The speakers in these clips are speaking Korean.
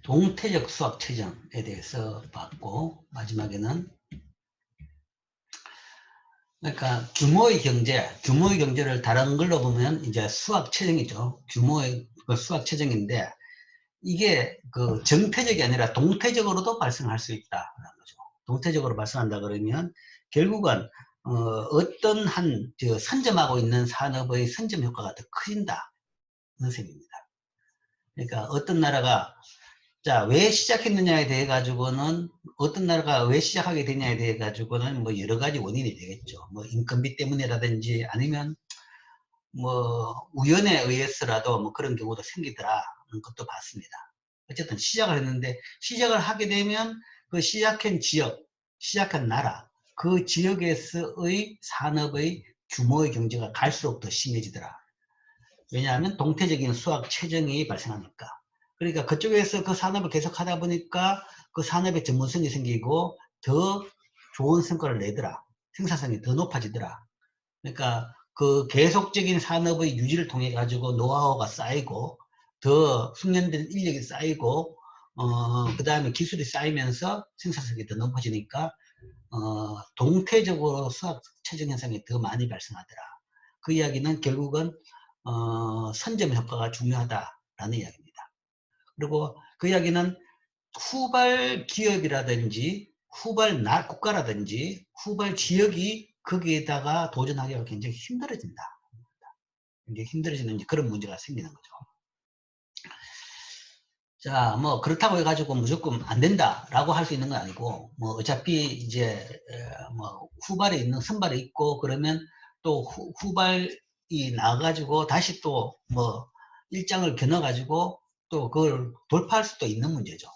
동태적 수학 체정에 대해서 봤고, 마지막에는 그러니까 규모의 경제를 다른 걸로 보면 이제 수학 체정이죠. 규모의 그 수학 체정인데, 이게 그 정태적이 아니라 동태적으로도 발생할 수 있다라는 거죠. 동태적으로 발생한다 그러면 결국은 어떤 선점하고 있는 산업의 선점 효과가 더 커진다는 셈입니다. 그러니까 어떤 나라가 왜 시작했느냐에 대해 가지고는, 어떤 나라가 왜 시작하게 되냐에 대해 가지고는 뭐 여러 가지 원인이 되겠죠. 뭐 인건비 때문이라든지 아니면 뭐 우연에 의해서라도 뭐 그런 경우도 생기더라는 것도 봤습니다. 어쨌든 시작을 했는데, 시작을 하게 되면 그 시작한 지역, 시작한 나라, 그 지역에서의 산업의 규모의 경제가 갈수록 더 심해지더라. 왜냐하면 동태적인 수학 체정이 발생하니까. 그러니까 그쪽에서 그 산업을 계속 하다 보니까 그 산업의 전문성이 생기고 더 좋은 성과를 내더라. 생산성이 더 높아지더라. 그러니까 그 계속적인 산업의 유지를 통해 가지고 노하우가 쌓이고 더 숙련된 인력이 쌓이고 그 다음에 기술이 쌓이면서 생산성이 더 높아지니까 동태적으로 수학 체증 현상이 더 많이 발생하더라. 그 이야기는 결국은 선점 효과가 중요하다라는 이야기입니다. 그리고 그 이야기는 후발 기업이라든지 후발 국가라든지 후발 지역이 거기에다가 도전하기가 굉장히 힘들어진다. 굉장히 힘들어지는 그런 문제가 생기는 거죠. 자, 뭐 그렇다고 해가지고 무조건 안 된다라고 할 수 있는 건 아니고, 뭐 어차피 이제 뭐 후발에 있는 선발에 있고 그러면 또 후발이 나와가지고 다시 또 뭐 일장을 겨눠가지고 또 그걸 돌파할 수도 있는 문제죠.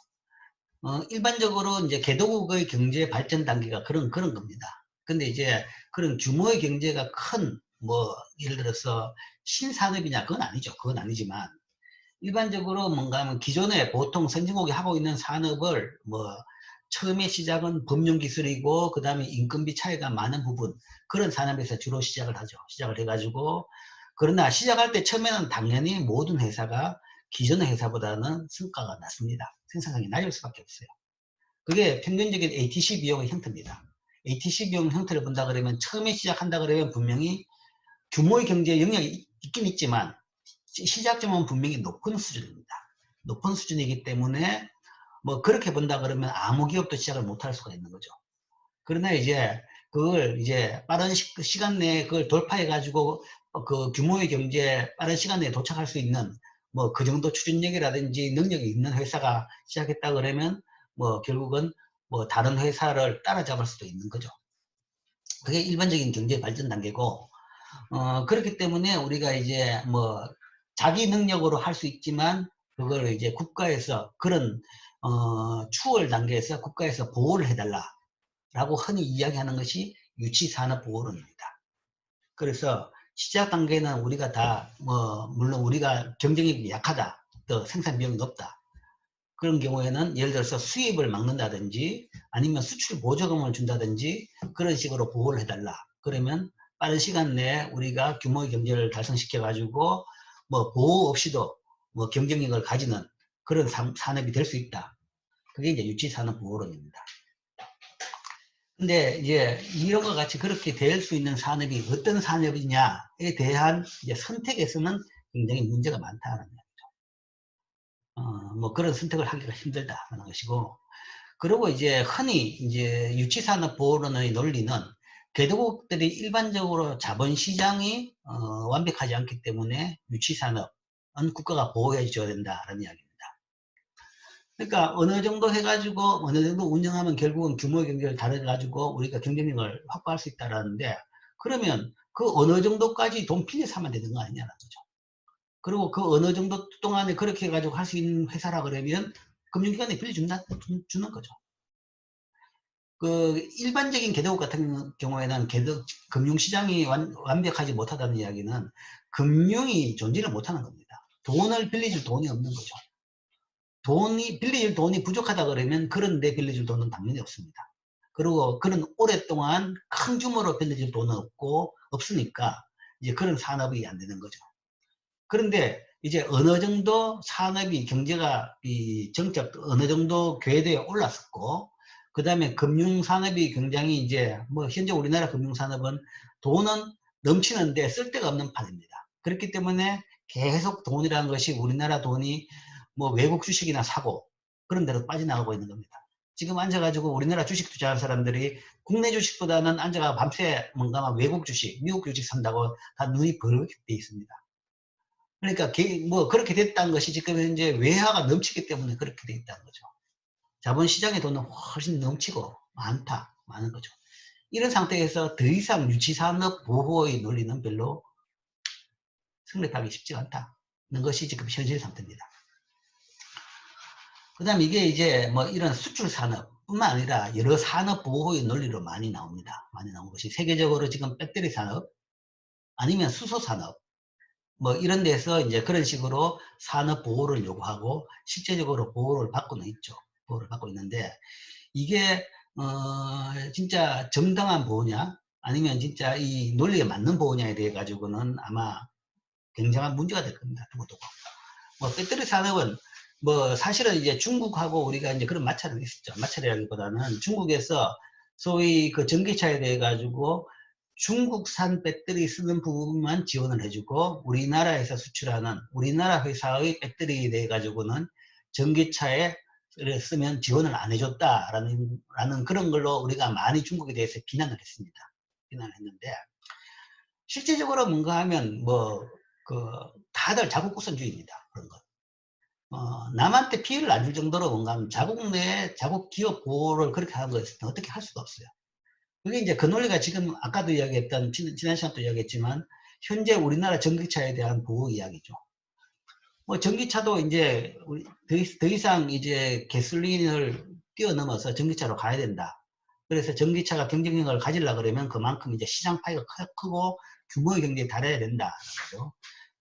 일반적으로 이제 개도국의 경제 발전 단계가 그런 겁니다. 근데 이제 그런 규모의 경제가 큰, 뭐, 예를 들어서 신산업이냐, 그건 아니죠. 그건 아니지만, 일반적으로 뭔가 하면 기존에 보통 선진국이 하고 있는 산업을 뭐, 처음에 시작은 금융기술이고, 그 다음에 인건비 차이가 많은 부분, 그런 산업에서 주로 시작을 하죠. 시작을 해가지고, 그러나 시작할 때 처음에는 당연히 모든 회사가 기존의 회사보다는 성과가 낮습니다. 생산성이 낮을 수밖에 없어요. 그게 평균적인 ATC 비용의 형태입니다. ATC 비용 형태를 본다 그러면 처음에 시작한다 그러면 분명히 규모의 경제 영역이 있긴 있지만 시작점은 분명히 높은 수준입니다. 높은 수준이기 때문에 뭐 그렇게 본다 그러면 아무 기업도 시작을 못할 수가 있는 거죠. 그러나 이제 그걸 이제 빠른 시간 내에 그걸 돌파해 가지고 그 규모의 경제에 빠른 시간 내에 도착할 수 있는 뭐 그 정도 추진력이라든지 능력이 있는 회사가 시작했다 그러면 뭐 결국은 뭐 다른 회사를 따라잡을 수도 있는 거죠. 그게 일반적인 경제 발전 단계고, 그렇기 때문에 우리가 이제 뭐 자기 능력으로 할 수 있지만 그걸 이제 국가에서 그런 추월 단계에서 국가에서 보호를 해달라. 라고 흔히 이야기하는 것이 유치산업보호론입니다. 그래서 시작 단계는 우리가 다 물론 우리가 경쟁력이 약하다, 또 생산 비용이 높다, 그런 경우에는 예를 들어서 수입을 막는다든지 아니면 수출 보조금을 준다든지 그런 식으로 보호를 해달라. 그러면 빠른 시간 내에 우리가 규모의 경제를 달성시켜 가지고 뭐 보호 없이도 뭐 경쟁력을 가지는 그런 산업이 될 수 있다. 그게 이제 유치산업보호론입니다. 근데 이제 이런 것 같이 그렇게 될 수 있는 산업이 어떤 산업이냐에 대한 이제 선택에서는 굉장히 문제가 많다는 거죠. 뭐 그런 선택을 하기가 힘들다는 것이고, 그리고 이제 흔히 이제 유치산업보호론의 논리는 개도국들이 일반적으로 자본시장이 완벽하지 않기 때문에 유치산업은 국가가 보호해 줘야 된다는 이야기입니다. 그러니까 어느 정도 해가지고 어느 정도 운영하면 결국은 규모 경제를 다뤄가지고 우리가 경쟁력을 확보할 수 있다라는데, 그러면 그 어느 정도까지 돈 빌려서 하면 되는 거 아니냐는 거죠. 그리고 그 어느 정도 동안에 그렇게 해가지고 할 수 있는 회사라 그러면 금융기관에 빌려주는 거죠. 그 일반적인 개도국 같은 경우에는 금융시장이 완벽하지 못하다는 이야기는 금융이 존재를 못하는 겁니다. 돈을 빌려줄 돈이 없는 거죠. 빌려줄 돈이 부족하다 그러면 그런데 빌려줄 돈은 당연히 없습니다. 그리고 그런 오랫동안 큰 규모로 빌려줄 돈은 없으니까 이제 그런 산업이 안 되는 거죠. 그런데 이제 어느 정도 산업이 경제가 이 정책 어느 정도 궤도에 올랐었고, 그 다음에 금융산업이 굉장히 이제 뭐 현재 우리나라 금융산업은 돈은 넘치는데 쓸 데가 없는 판입니다. 그렇기 때문에 계속 돈이라는 것이 우리나라 돈이 뭐 외국 주식이나 사고 그런 데로 빠져나가고 있는 겁니다. 지금 앉아가지고 우리나라 주식 투자하는 사람들이 국내 주식보다는 앉아가 밤새 뭔가 막 외국 주식, 미국 주식 산다고 다 눈이 벌겋게 돼 있습니다. 그러니까 뭐 그렇게 됐다는 것이 지금 현재 외화가 넘치기 때문에 그렇게 돼 있다는 거죠. 자본시장의 돈은 훨씬 넘치고 많은 거죠. 이런 상태에서 더 이상 유치산업 보호의 논리는 별로 성립하기 쉽지 않다는 것이 지금 현실 상태입니다. 그 다음에 이게 이제 뭐 이런 수출 산업뿐만 아니라 여러 산업 보호의 논리로 많이 나옵니다. 많이 나온 것이 세계적으로 지금 배터리 산업 아니면 수소 산업 뭐 이런 데서 이제 그런 식으로 산업 보호를 요구하고 실제적으로 보호를 받고는 있죠. 보호를 받고 있는데 이게 진짜 정당한 보호냐 아니면 진짜 이 논리에 맞는 보호냐에 대해 가지고는 아마 굉장한 문제가 될 겁니다. 두고두고. 뭐 배터리 산업은 뭐 사실은 이제 중국하고 우리가 이제 그런 마찰이 있었죠. 마찰이라기보다는 중국에서 소위 그 전기차에 대해 가지고 중국산 배터리 쓰는 부분만 지원을 해주고 우리나라에서 수출하는 우리나라 회사의 배터리에 대해 가지고는 전기차에 쓰면 지원을 안 해줬다라는 그런 걸로 우리가 많이 중국에 대해서 비난을 했습니다. 비난을 했는데 실제적으로 뭔가 하면 뭐 그 다들 자국 구선주의입니다. 그런 것. 남한테 피해를 안 줄 정도로 뭔가 하면 자국 내 자국 기업 보호를 그렇게 하는 것은 어떻게 할 수가 없어요. 그게 이제 그 논리가 지금 아까도 이야기했던 지난 시간도 이야기했지만 현재 우리나라 전기차에 대한 보호 이야기죠. 뭐 전기차도 이제 더 이상 이제 가솔린을 뛰어넘어서 전기차로 가야 된다. 그래서 전기차가 경쟁력을 가지려 그러면 그만큼 이제 시장 파이가 크고 규모의 경제에 달해야 된다. 그렇죠?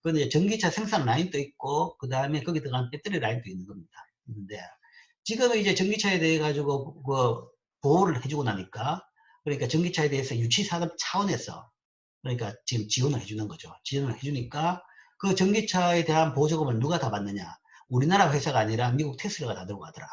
그런데 전기차 생산 라인도 있고 그 다음에 거기 들어간 배터리 라인도 있는 겁니다. 있는데 지금은 이제 전기차에 대해 가지고 그 보호를 해주고 나니까 그러니까 전기차에 대해서 유치산업 차원에서 그러니까 지금 지원을 해주는 거죠. 지원을 해주니까 그 전기차에 대한 보조금을 누가 다 받느냐? 우리나라 회사가 아니라 미국 테슬라가 다 들고 가더라.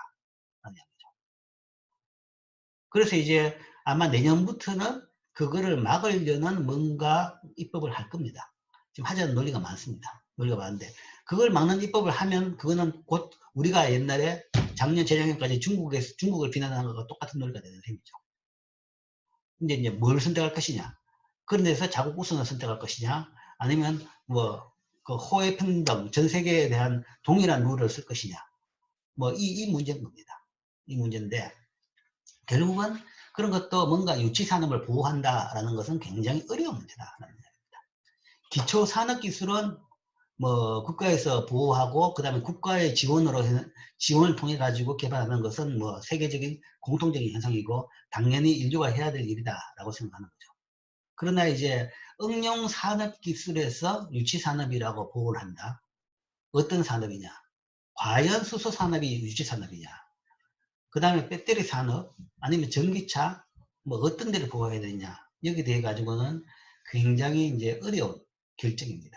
그래서 이제 아마 내년부터는 그거를 막으려는 뭔가 입법을 할 겁니다. 지금 하자는 논리가 많습니다. 논리가 많은데 그걸 막는 입법을 하면 그거는 곧 우리가 옛날에 작년 재작년까지 중국을 비난하는 것과 똑같은 논리가 되는 셈이죠. 근데 이제 뭘 선택할 것이냐? 그런 데서 자국 우선을 선택할 것이냐? 아니면 뭐 그 호혜 평등 전 세계에 대한 동일한 룰을 쓸 것이냐? 뭐 이 문제인 겁니다. 이 문제인데 결국은 그런 것도 뭔가 유치산업을 보호한다라는 것은 굉장히 어려운 문제다라는 얘기입니다. 기초산업기술은 뭐 국가에서 보호하고 그 다음에 국가의 지원을 통해 가지고 개발하는 것은 뭐 세계적인 공통적인 현상이고 당연히 인류가 해야 될 일이다라고 생각하는 거죠. 그러나 이제 응용산업기술에서 유치산업이라고 보호를 한다. 어떤 산업이냐? 과연 수소산업이 유치산업이냐? 그 다음에 배터리 산업 아니면 전기차 뭐 어떤 데를 보호해야 되냐? 여기에 대해 가지고는 굉장히 이제 어려운 결정입니다.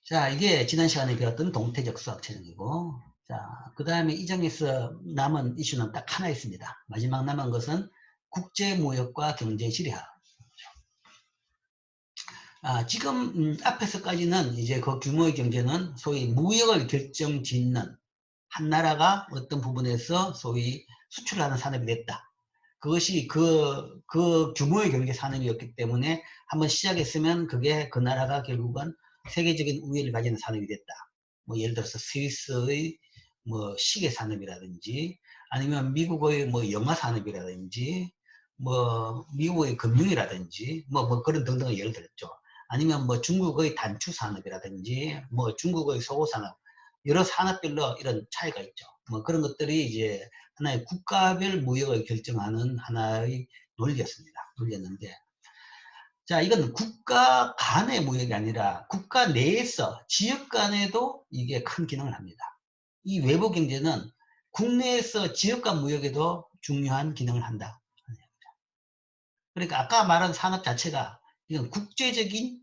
자, 이게 지난 시간에 배웠던 동태적 수학체증이고, 자, 그 다음에 이 장에서 남은 이슈는 딱 하나 있습니다. 마지막 남은 것은 국제무역과 경제지리학. 지금 앞에서까지는 이제 그 규모의 경제는 소위 무역을 결정짓는 한 나라가 어떤 부분에서 소위 수출하는 산업이 됐다. 그것이 그 규모의 경제 산업이었기 때문에 한번 시작했으면 그게 그 나라가 결국은 세계적인 우위를 가지는 산업이 됐다. 뭐 예를 들어서 스위스의 뭐 시계 산업이라든지 아니면 미국의 뭐 영화 산업이라든지 뭐 미국의 금융이라든지 뭐 그런 등등의 예를 들었죠. 아니면 뭐 중국의 단추 산업이라든지 뭐 중국의 속옷 산업 여러 산업별로 이런 차이가 있죠. 뭐 그런 것들이 이제 하나의 국가별 무역을 결정하는 하나의 논리였습니다. 논리였는데 자, 이건 국가 간의 무역이 아니라 국가 내에서 지역 간에도 이게 큰 기능을 합니다. 이 외부 경제는 국내에서 지역 간 무역에도 중요한 기능을 한다. 그러니까 아까 말한 산업 자체가 이건 국제적인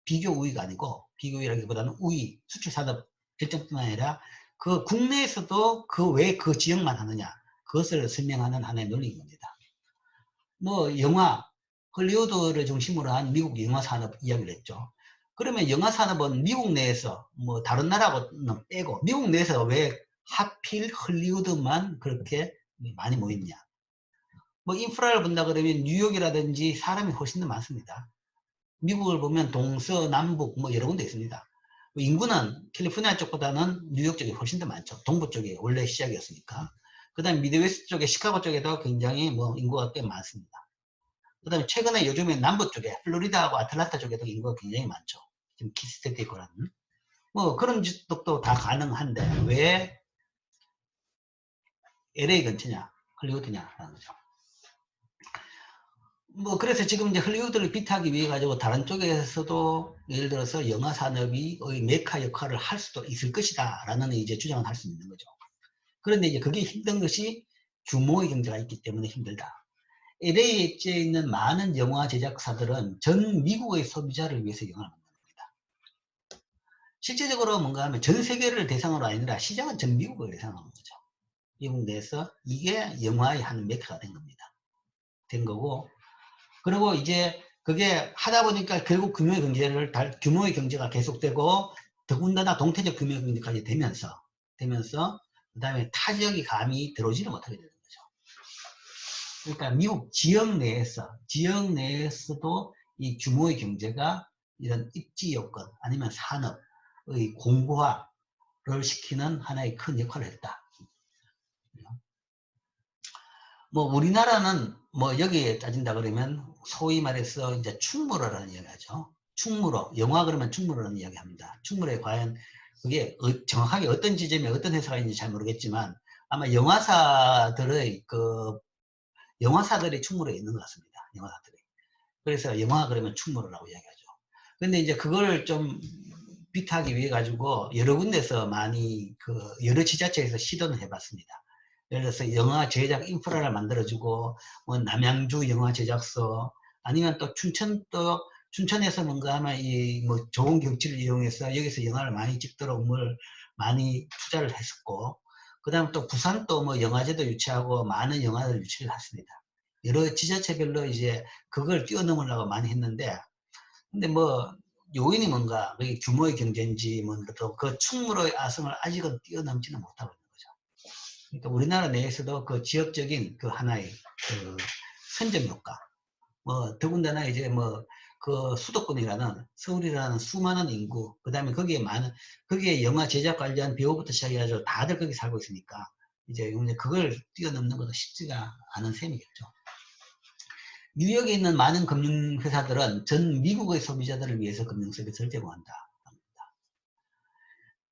비교 우위가 아니고 비교이라기보다는 우위, 수출 산업 결정뿐만 아니라 그 국내에서도 그 왜 그 지역만 하느냐, 그것을 설명하는 하나의 논리인 겁니다. 뭐 영화, 헐리우드를 중심으로 한 미국 영화 산업 이야기를 했죠. 그러면 영화 산업은 미국 내에서 뭐 다른 나라하고는 빼고 미국 내에서 왜 하필 헐리우드만 그렇게 많이 모였냐. 뭐 인프라를 본다 그러면 뉴욕이라든지 사람이 훨씬 더 많습니다. 미국을 보면 동서남북 뭐 여러 군데 있습니다. 인구는 캘리포니아 쪽보다는 뉴욕 쪽이 훨씬 더 많죠. 동부 쪽이 원래 시작이었으니까. 그 다음에 미드웨스트 쪽에 시카고 쪽에도 굉장히 뭐 인구가 꽤 많습니다. 그 다음에 최근에 요즘에 남부 쪽에 플로리다하고 아틀란타 쪽에도 인구가 굉장히 많죠. 지금 키스테이트 있고라는. 뭐 그런 지역도 다 가능한데 왜 LA 근처냐, 헐리우드냐라는 거죠. 뭐 그래서 지금 이제 헐리우드를 비트하기 위해 가지고 다른 쪽에서도 예를 들어서 영화 산업이 메카 역할을 할 수도 있을 것이다라는 이제 주장을 할 수 있는 거죠. 그런데 이제 그게 힘든 것이 규모의 경제가 있기 때문에 힘들다. LA에 있는 많은 영화 제작사들은 전 미국의 소비자를 위해서 영화를 만드는 겁니다. 실제적으로 뭔가 하면 전 세계를 대상으로 아니라 시장은 전 미국을 대상으로 하는 거죠. 미국 내에서 이게 영화의 한 메카가 된 겁니다. 된 거고, 그리고 이제 그게 하다 보니까 결국 규모의 경제가 계속되고 더군다나 동태적 규모의 경제까지 되면서 그 다음에 타 지역이 감히 들어오지를 못하게 되는 거죠. 그러니까 미국 지역 내에서도 이 규모의 경제가 이런 입지 요건 아니면 산업의 공고화를 시키는 하나의 큰 역할을 했다. 뭐 우리나라는 뭐 여기에 따진다 그러면 소위 말해서 이제 충무로라는 이야기 하죠. 충무로, 영화 그러면 충무로라는 이야기 합니다. 충무로에 과연 그게 정확하게 어떤 지점에 어떤 회사가 있는지 잘 모르겠지만 아마 영화사들이 충무로에 있는 것 같습니다. 영화사들이. 그래서 영화 그러면 충무로라고 이야기하죠. 근데 이제 그걸 좀 비트하기 위해 가지고 여러 군데서 많이 여러 지자체에서 시도는 해봤습니다. 예를 들어서 영화 제작 인프라를 만들어주고 뭐 남양주 영화 제작소 아니면 또 춘천에서 뭔가 하면 이 뭐 좋은 경치를 이용해서 여기서 영화를 많이 찍도록 뭘 많이 투자를 했었고 그 다음 또 부산도 뭐 영화제도 유치하고 많은 영화를 유치를 했습니다. 여러 지자체별로 이제 그걸 뛰어넘으려고 많이 했는데 근데 뭐 요인이 뭔가 규모의 경제인지 뭐또 그 충무로의 아성을 아직은 뛰어넘지는 못하고 있는 거죠. 그러니까 우리나라 내에서도 그 지역적인 그 하나의 그 선점 효과, 뭐 더군다나 이제 뭐 그 수도권이라는 서울이라는 수많은 인구, 그 다음에 거기에 영화 제작 관련 배우부터 시작해가지고 다들 거기 살고 있으니까 이제 그걸 뛰어넘는 것도 쉽지가 않은 셈이겠죠. 뉴욕에 있는 많은 금융회사들은 전 미국의 소비자들을 위해서 금융 서비스를 제공한다.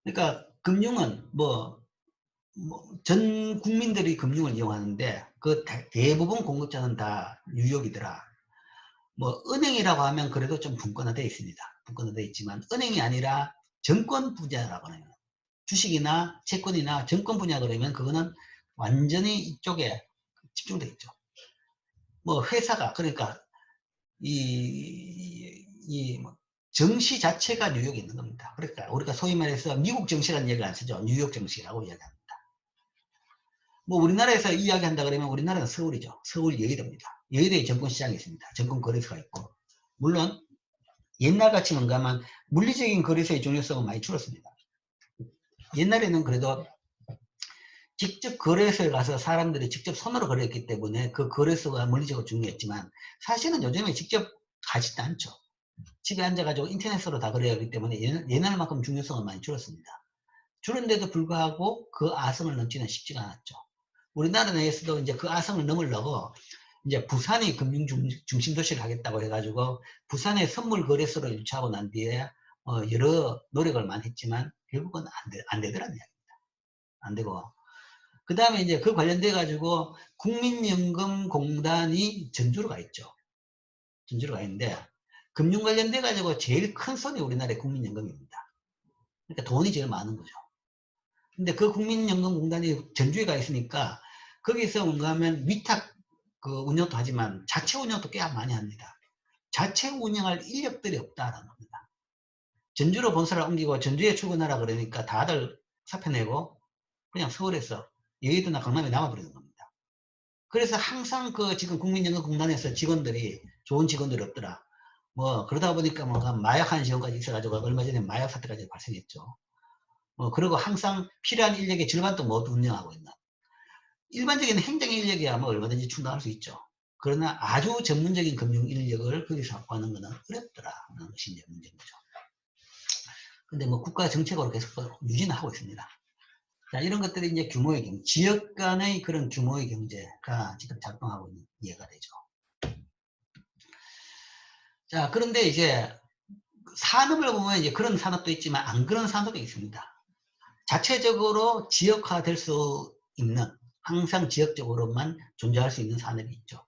그러니까 금융은 전 국민들이 금융을 이용하는데 그 대부분 공급자는 다 뉴욕이더라. 뭐 은행이라고 하면 그래도 좀 분권화되어 있습니다. 분권화되어 있지만 은행이 아니라 정권 분야라고 해요. 주식이나 채권이나 정권 분야 그러면 그거는 완전히 이쪽에 집중되어 있죠. 뭐 회사가 그러니까 뭐 정시 자체가 뉴욕에 있는 겁니다. 그러니까 우리가 소위 말해서 미국 정시라는 얘기를 안 쓰죠. 뉴욕 정시라고 이야기합니다. 뭐 우리나라에서 이야기한다 그러면 우리나라는 서울이죠. 서울 여의도입니다. 여의도에 정권시장이 있습니다. 정권거래소가 있고 물론 옛날같이 뭔가 하면 물리적인 거래소의 중요성은 많이 줄었습니다. 옛날에는 그래도 직접 거래소에 가서 사람들이 직접 손으로 거래했기 때문에 그 거래소가 물리적으로 중요했지만 사실은 요즘에 직접 가지도 않죠. 집에 앉아가지고 인터넷으로 다 거래하기 때문에 옛날만큼 중요성은 많이 줄었습니다. 줄은데도 불구하고 그 아성을 넘지는 쉽지가 않았죠. 우리나라 내에서도 이제 그 아성을 넘으려고 이제 부산이 금융 중심 도시를 하겠다고 해가지고 부산의 선물 거래소를 유치하고 난 뒤에 여러 노력을 많이 했지만 결국은 안 되더라는 이야기입니다. 안 되고 그 다음에 이제 그 관련돼 가지고 국민연금공단이 전주로 가 있죠. 전주로 가 있는데 금융 관련돼 가지고 제일 큰 손이 우리나라의 국민연금입니다. 그러니까 돈이 제일 많은 거죠. 근데 그 국민연금공단이 전주에 가 있으니까 거기서 뭔가 하면 위탁 그 운영도 하지만 자체 운영도 꽤 많이 합니다. 자체 운영할 인력들이 없다라는 겁니다. 전주로 본사를 옮기고 전주에 출근하라 그러니까 다들 사표 내고 그냥 서울에서 여의도나 강남에 남아버리는 겁니다. 그래서 항상 그 지금 국민연금공단에서 직원들이 좋은 직원들이 없더라. 뭐 그러다 보니까 뭐 마약하는 직원까지 있어가지고 얼마 전에 마약 사태까지 발생했죠. 그리고 항상 필요한 인력의 절반도 못 운영하고 있는 일반적인 행정 인력이야 뭐 얼마든지 충당할 수 있죠. 그러나 아주 전문적인 금융 인력을 거기서 확보하는 것은 어렵더라는 것이 이제 문제인 거죠. 근데 뭐 국가 정책으로 계속 유지는 하고 있습니다. 자, 이런 것들이 이제 규모의 경제, 지역 간의 그런 규모의 경제가 지금 작동하고 있는 이해가 되죠. 자, 그런데 이제 산업을 보면 이제 그런 산업도 있지만 안 그런 산업도 있습니다. 자체적으로 지역화될 수 있는, 항상 지역적으로만 존재할 수 있는 산업이 있죠.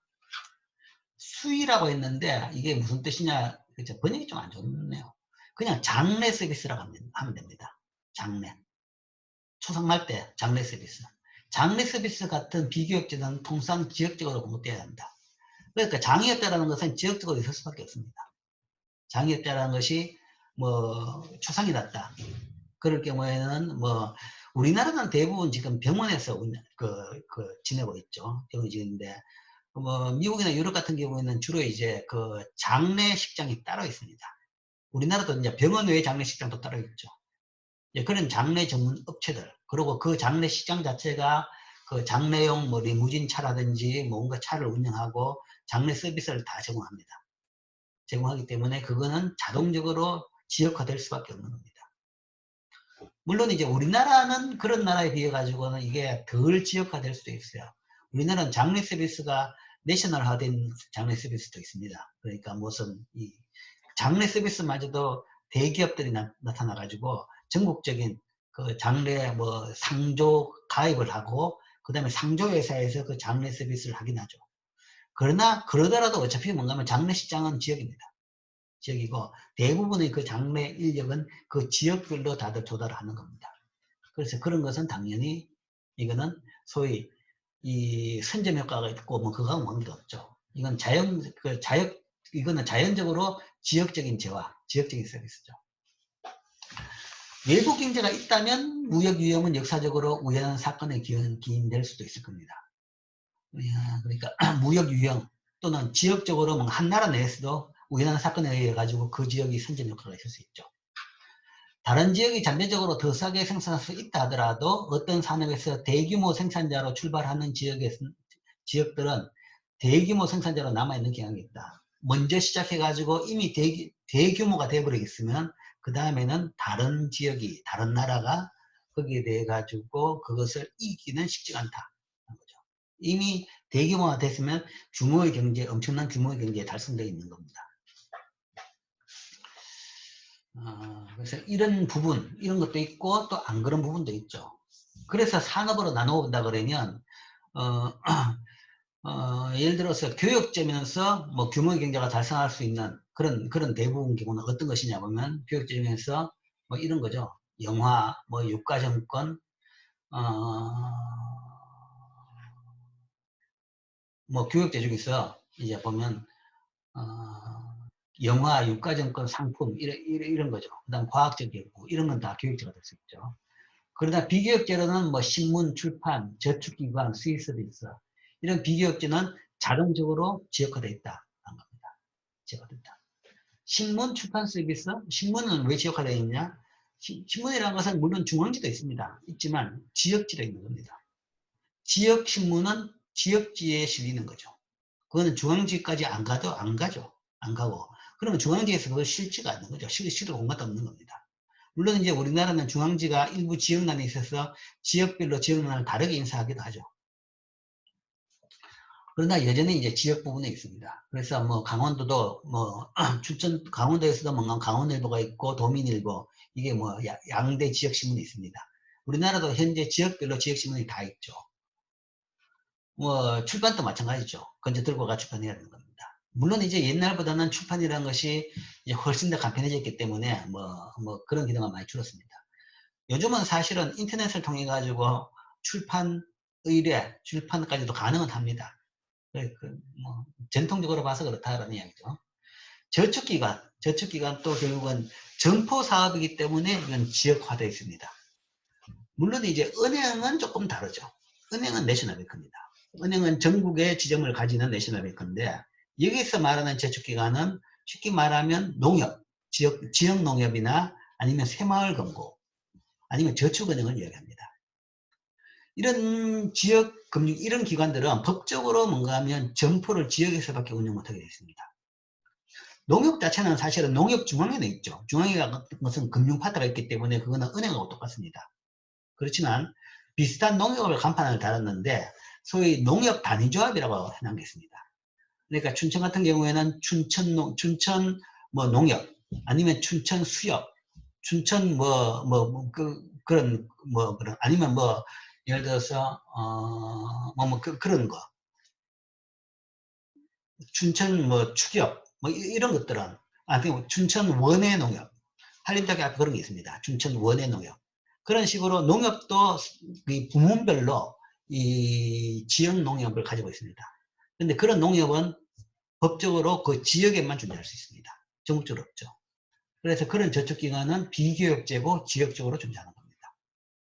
수의라고 했는데 이게 무슨 뜻이냐, 그렇죠? 번역이 좀 안 좋네요. 그냥 장래 서비스라고 하면 됩니다. 장래. 초상말 때 장래 서비스. 장래 서비스 같은 비교육제는 통상 지역적으로 공급돼야 한다. 그러니까 장애업자라는 것은 지역적으로 있을 수밖에 없습니다. 장애업자라는 것이 뭐 초상이 났다. 그럴 경우에는 뭐 우리나라는 대부분 지금 병원에서 지내고 있죠. 병원이 지는데 뭐 미국이나 유럽 같은 경우에는 주로 이제 그 장례식장이 따로 있습니다. 우리나라도 이제 병원 외 장례식장도 따로 있죠. 그런 장례 전문 업체들, 그리고 그 장례식장 자체가 그 장례용 뭐 리무진 차라든지 뭔가 차를 운영하고 장례 서비스를 다 제공합니다. 제공하기 때문에 그거는 자동적으로 지역화될 수밖에 없는 겁니다. 물론 이제 우리나라는 그런 나라에 비해 가지고는 이게 덜 지역화될 수도 있어요. 우리나라는 장례 서비스가 내셔널화된 장례 서비스도 있습니다. 그러니까 무슨 이 장례 서비스마저도 대기업들이 나타나 가지고 전국적인 그 장례 뭐 상조 가입을 하고 그다음에 상조 회사에서 그 장례 서비스를 하긴 하죠. 그러나 그러더라도 어차피 뭔가면 장례식장은 지역입니다. 지역이고 대부분의 그 장례 인력은 그 지역별로 다들 조달하는 겁니다. 그래서 그런 것은 당연히 이거는 소위 이 선점 효과가 있고 뭐 그거하고 관계가 없죠. 이건 이거는 자연적으로 지역적인 재화, 지역적인 서비스죠. 외부 경제가 있다면 무역 위험은 역사적으로 우연한 사건에 기인될 수도 있을 겁니다. 그러니까 무역 유형 또는 지역적으로 뭐 한 나라 내에서도 우연한 사건에 의해 가지고 그 지역이 선전 효과가 있을 수 있죠. 다른 지역이 잠재적으로 더 싸게 생산할 수 있다 하더라도 어떤 산업에서 대규모 생산자로 출발하는 지역들은 대규모 생산자로 남아있는 경향이 있다. 먼저 시작해가지고 이미 대규모가 돼버리겠으면 그 다음에는 다른 지역이, 다른 나라가 거기에 대해 가지고 그것을 이기는 쉽지가 않다. 이미 대규모가 됐으면 엄청난 규모의 경제에 달성되어 있는 겁니다. 그래서 이런 부분, 이런 것도 있고 또 안 그런 부분도 있죠. 그래서 산업으로 나누어 본다 그러면 예를 들어서 교육점에서 뭐 규모의 경제가 달성할 수 있는 그런 대부분 경우는 어떤 것이냐 보면 교육점에서 뭐 이런 거죠. 영화, 뭐 유가증권, 뭐 교육제 중에서 이제 보면 영화, 유가증권, 상품 이런 거죠. 그다음 과학적 연구 이런 건 다 교육제가 될 수 있죠. 그러나 비교육제로는 뭐 신문, 출판, 저축기관, 수의서비스 이런 비교육제는 자동적으로 지역화되어 있다는 겁니다. 지역화된다. 신문, 출판 서비스, 신문은 왜 지역화되어 있냐? 신문이라는 것은 물론 중앙지도 있습니다. 있지만 지역지도 있는 겁니다. 지역신문은 지역지에 실리는 거죠. 그거는 중앙지까지 안 가죠. 안 가고. 그러면 중앙지에서 그걸 실지가 않는 거죠. 실을 공간도 없는 겁니다. 물론 이제 우리나라는 중앙지가 일부 지역난에 있어서 지역별로 지역난을 다르게 인사하기도 하죠. 그러나 여전히 이제 지역 부분에 있습니다. 그래서 뭐 강원도도 뭐 강원도에서도 뭐 강원일보가 있고 도민일보 이게 뭐 양대 지역 신문이 있습니다. 우리나라도 현재 지역별로 지역 신문이 다 있죠. 뭐 출판도 마찬가지죠. 건져 들고 가 출판해야 되는 겁니다. 물론 이제 옛날보다는 출판이라는 것이 이제 훨씬 더 간편해졌기 때문에 뭐 그런 기능은 많이 줄었습니다. 요즘은 사실은 인터넷을 통해 가지고 출판 의뢰, 출판까지도 가능은 합니다. 뭐 전통적으로 봐서 그렇다라는 이야기죠. 저축기관, 저축기관 또 결국은 점포 사업이기 때문에 이건 지역화되어 있습니다. 물론 이제 은행은 조금 다르죠. 은행은 내셔널뱅크입니다. 은행은 전국에 지점을 가지는 내셔널뱅크인데 여기서 말하는 저축기관은 쉽게 말하면 농협, 지역 농협이나 아니면 새마을금고 아니면 저축은행을 이야기합니다. 이런 지역금융 이런 기관들은 법적으로 뭔가 하면 점포를 지역에서밖에 운영 못하게 되어 있습니다. 농협 자체는 사실은 농협중앙회는 있죠. 중앙회가 무슨 금융파트가 있기 때문에 그거는 은행하고 똑같습니다. 그렇지만 비슷한 농협을 간판을 달았는데 소위 농협 단위조합이라고 해놓은 게 있습니다. 그러니까 춘천 같은 경우에는 춘천 뭐 농협 아니면 춘천 수협, 춘천 그런 아니면 뭐 예를 들어서 그런 거 춘천 뭐 축협 뭐 이런 것들은 춘천 원예 농협 한림대학교 앞에 그런 게 있습니다. 춘천 원예 농협 그런 식으로 농협도 이 부문별로 이 지역 농협을 가지고 있습니다. 근데 그런 농협은 법적으로 그 지역에만 존재할 수 있습니다. 전국적으로 없죠. 그래서 그런 저축기관은 비교육제고 지역적으로 존재하는 겁니다.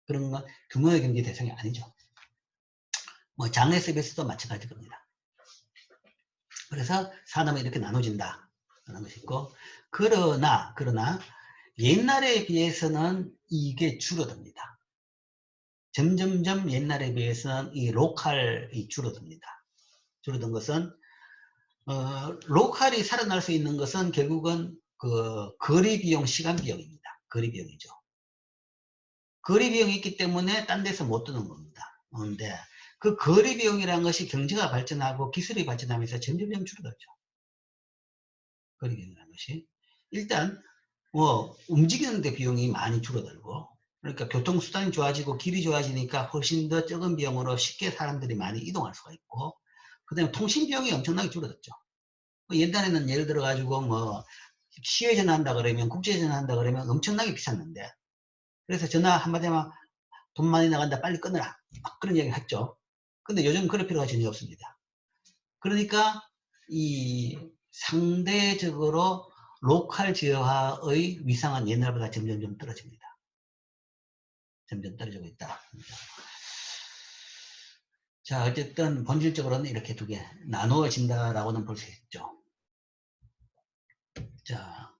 그런 건 규모의 경제 대상이 아니죠. 뭐 장애 서비스도 마찬가지 겁니다. 그래서 산업이 이렇게 나눠진다 하는 것이 있고 그러나 옛날에 비해서는 이게 줄어듭니다. 점점점 옛날에 비해서는 이 로컬이 줄어듭니다. 줄어든 것은 로컬이 살아날 수 있는 것은 결국은 그 거리 비용, 시간 비용입니다. 거리 비용이죠. 거리 비용이 있기 때문에 딴 데서 못 드는 겁니다. 그런데 그 거리 비용이라는 것이 경제가 발전하고 기술이 발전하면서 점점점 줄어들죠. 거리 비용이라는 것이. 일단 뭐 움직이는데 비용이 많이 줄어들고 그러니까 교통수단이 좋아지고 길이 좋아지니까 훨씬 더 적은 비용으로 쉽게 사람들이 많이 이동할 수가 있고 그 다음에 통신 비용이 엄청나게 줄어들죠. 옛날에는 예를 들어 가지고 뭐 시외 전화한다 그러면 국제 전화한다 그러면 엄청나게 비쌌는데 그래서 전화 한마디만 돈 많이 나간다 빨리 끊어라 막 그런 얘기를 했죠. 근데 요즘 그럴 필요가 전혀 없습니다. 그러니까 이 상대적으로 로컬 지역화의 위상은 옛날보다 점점 떨어집니다. 점점 떨어지고 있다. 자, 어쨌든 본질적으로는 이렇게 두 개 나누어진다라고는 볼 수 있죠. 자,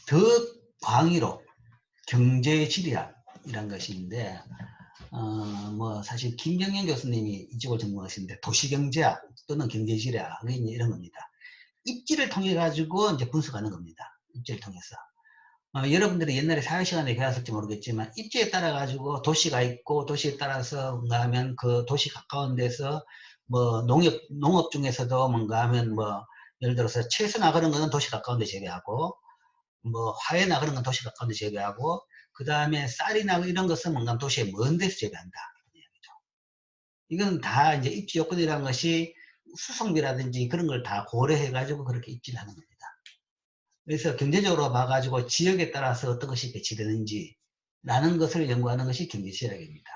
더 광의로 경제지리학이란 것인데, 뭐 사실 김경현 교수님이 이쪽을 전공하시는데 도시경제학 또는 경제지리학 이런 겁니다. 입지를 통해 가지고 이제 분석하는 겁니다. 입지를 통해서. 여러분들이 옛날에 사회시간에 배웠을지 모르겠지만 입지에 따라 가지고 도시가 있고 도시에 따라서 뭔가 하면 그 도시 가까운 데서 뭐 농업 중에서도 뭔가 하면 뭐 예를 들어서 채소 나가는 거는 도시 가까운 데 재배하고 뭐 화훼 나가는 건 도시 가까운 데 재배하고 그 다음에 쌀이 나고 이런 것은 뭔가 도시의 먼 데서 재배한다. 이건 다 이제 입지 요건이라는 것이 수송비라든지 그런 걸 다 고려해 가지고 그렇게 입지를 하는 겁니다. 그래서 경제적으로 봐가지고 지역에 따라서 어떤 것이 배치되는지 라는 것을 연구하는 것이 경제지리학입니다.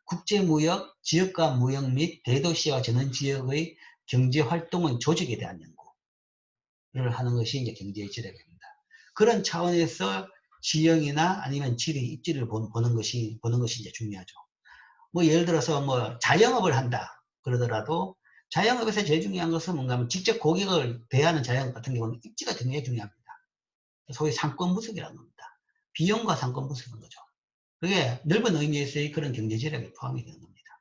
국제무역, 지역과 무역 및 대도시와 전원지역의 경제활동의 조직에 대한 연구를 하는 것이 이제 경제지리학입니다. 그런 차원에서 지형이나 아니면 지리, 입지를 보는 것이 이제 중요하죠. 뭐 예를 들어서 뭐 자영업을 한다 그러더라도 자영업에서 제일 중요한 것은 뭔가 하면 직접 고객을 대하는 자영업 같은 경우는 입지가 굉장히 중요합니다. 소위 상권 분석이라는 겁니다. 비용과 상권 분석인 거죠. 그게 넓은 의미에서의 그런 경제지리학에 포함이 되는 겁니다.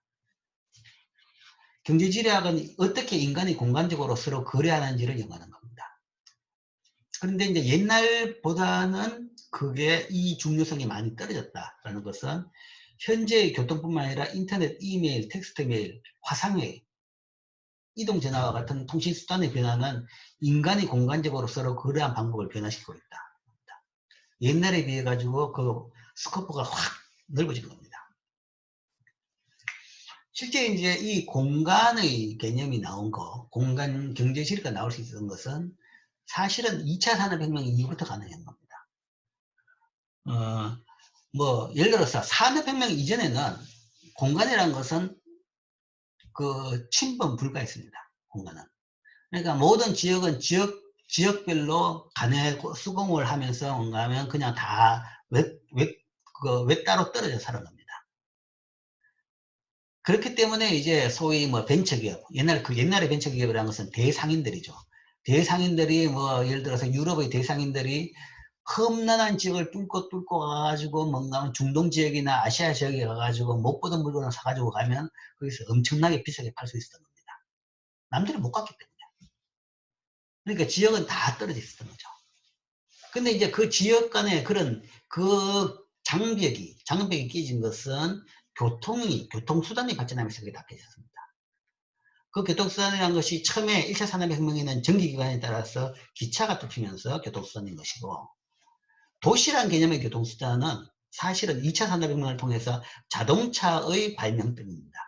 경제지리학은 어떻게 인간이 공간적으로 서로 거래하는지를 연구하는 겁니다. 그런데 이제 옛날보다는 그게 이 중요성이 많이 떨어졌다라는 것은 현재의 교통뿐만 아니라 인터넷, 이메일, 텍스트 메일, 화상회의, 이동전화와 같은 통신수단의 변화는 인간이 공간적으로 서로 거래한 방법을 변화시키고 있다. 옛날에 비해 가지고 그 스코프가 확 넓어진 겁니다. 실제 이제 이 공간의 개념이 나온 거, 공간 경제지리가 나올 수 있었던 것은 사실은 2차 산업혁명 이후부터 가능한 겁니다. 뭐 예를 들어서 산업혁명 이전에는 공간이라는 것은 그 침범 불가했습니다. 공간은. 그러니까 모든 지역은 지역 지역별로 간에 수공을 하면서 뭔가 하면 그냥 다 외따로 떨어져 사는 겁니다. 그렇기 때문에 이제 소위 뭐 벤처기업, 옛날에 벤처기업이라는 것은 대상인들이죠. 대상인들이 뭐 예를 들어서 유럽의 대상인들이 험난한 지역을 뚫고 가가지고 뭔가 중동 지역이나 아시아 지역에 가가지고 못 보던 물건을 사가지고 가면 거기서 엄청나게 비싸게 팔 수 있었던 겁니다. 남들이 못 갔기 때문에. 그러니까 지역은 다 떨어져 있었던 거죠. 근데 이제 그 지역 간의 그 장벽이 깨진 것은 교통수단이 발전하면서 그게 다 깨졌습니다. 그 교통수단이라는 것이 처음에 1차 산업혁명에는 전기기관에 따라서 기차가 뚫히면서 교통수단인 것이고, 도시란 개념의 교통수단은 사실은 2차 산업혁명을 통해서 자동차의 발명 때문입니다.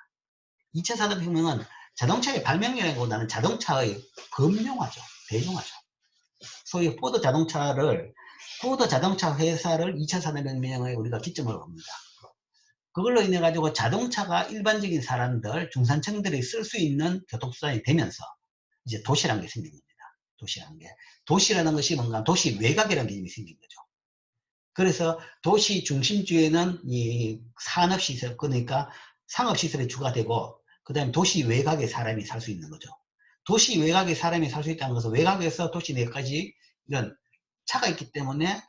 2차 산업혁명은 자동차의 발명이라기보다는 자동차의 범용화죠. 대중화죠. 소위 포드 자동차 회사를 2차 산업혁명에 우리가 기점으로 봅니다. 그걸로 인해 가지고 자동차가 일반적인 사람들, 중산층들이 쓸 수 있는 교통수단이 되면서 이제 도시라는 게 생긴 겁니다. 도시라는 것이 뭔가 도시 외곽이라는 개념이 생긴 거죠. 그래서 도시 중심지에는 이 산업시설, 그러니까 상업시설이 주가 되고, 그 다음에 도시 외곽에 사람이 살 수 있는 거죠. 도시 외곽에 사람이 살 수 있다는 것은 외곽에서 도시 내까지 이런 차가 있기 때문에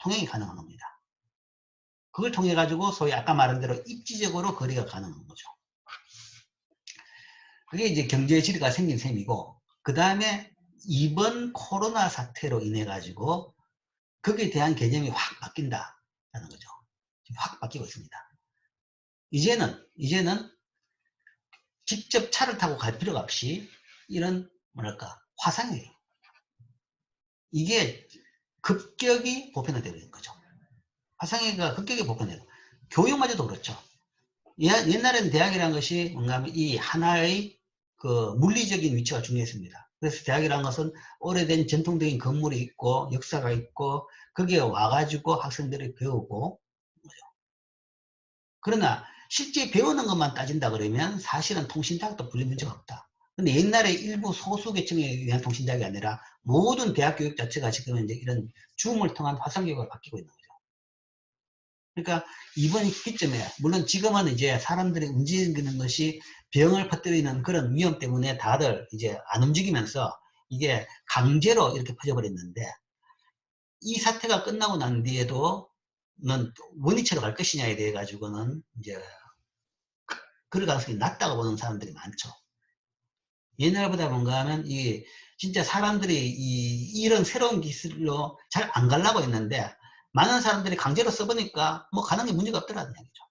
통행이 가능한 겁니다. 그걸 통해 가지고 소위 아까 말한 대로 입지적으로 거리가 가능한 거죠. 그게 이제 경제 지리가 생긴 셈이고, 그 다음에 이번 코로나 사태로 인해 가지고 거기에 대한 개념이 확 바뀐다라는 거죠. 확 바뀌고 있습니다. 이제는 직접 차를 타고 갈 필요가 없이 이런 뭐랄까 화상회의, 이게 급격히 보편화되고 있는 거죠. 화상회의가 급격히 보편화되고, 교육마저도 그렇죠. 옛날에는 대학이라는 것이 뭔가 하면 이 하나의 그 물리적인 위치가 중요했습니다. 그래서 대학이라는 것은 오래된 전통적인 건물이 있고 역사가 있고 거기에 와가지고 학생들이 배우고, 그러나 실제 배우는 것만 따진다 그러면 사실은 통신대학도 분리 문제가 없다. 근데 옛날에 일부 소수 계층에 의한 통신대학이 아니라 모든 대학 교육 자체가 지금 이제 이런 줌을 통한 화상교육으로 바뀌고 있는 거죠. 그러니까 이번 기점에, 물론 지금은 이제 사람들이 움직이는 것이 병을 퍼뜨리는 그런 위험 때문에 다들 이제 안 움직이면서 이게 강제로 이렇게 퍼져버렸는데, 이 사태가 끝나고 난 뒤에도 원위치로 갈 것이냐에 대해 가지고는 이제 그럴 가능성이 낮다고 보는 사람들이 많죠. 옛날보다 뭔가 하면 진짜 사람들이 이런 새로운 기술로 잘 안 가려고 했는데 많은 사람들이 강제로 써보니까 뭐 가는 게 문제가 없더라는 얘기죠.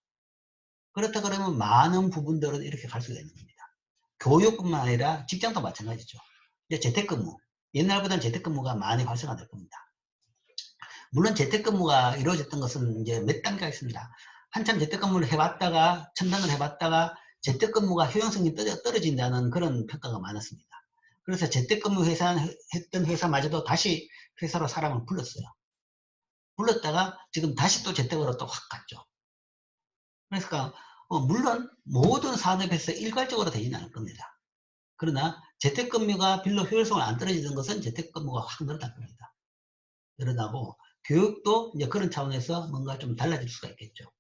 그렇다 그러면 많은 부분들은 이렇게 갈 수가 있는 겁니다. 교육뿐만 아니라 직장도 마찬가지죠. 이제 재택근무. 옛날보다는 재택근무가 많이 활성화될 겁니다. 물론 재택근무가 이루어졌던 것은 이제 몇 단계가 있습니다. 한참 재택근무를 해봤다가, 첨단을 해봤다가 재택근무가 효용성이 떨어진다는 그런 평가가 많았습니다. 그래서 재택근무 했던 회사마저도 다시 회사로 사람을 불렀어요. 불렀다가 지금 다시 또 재택으로 또 확 갔죠. 그러니까 물론 모든 산업에서 일괄적으로 되지는 않을 겁니다. 그러나 재택근무가 별로 효율성을 안 떨어지던 것은 재택근무가 확 늘어날 겁니다. 늘어나고 교육도 이제 그런 차원에서 뭔가 좀 달라질 수가 있겠죠.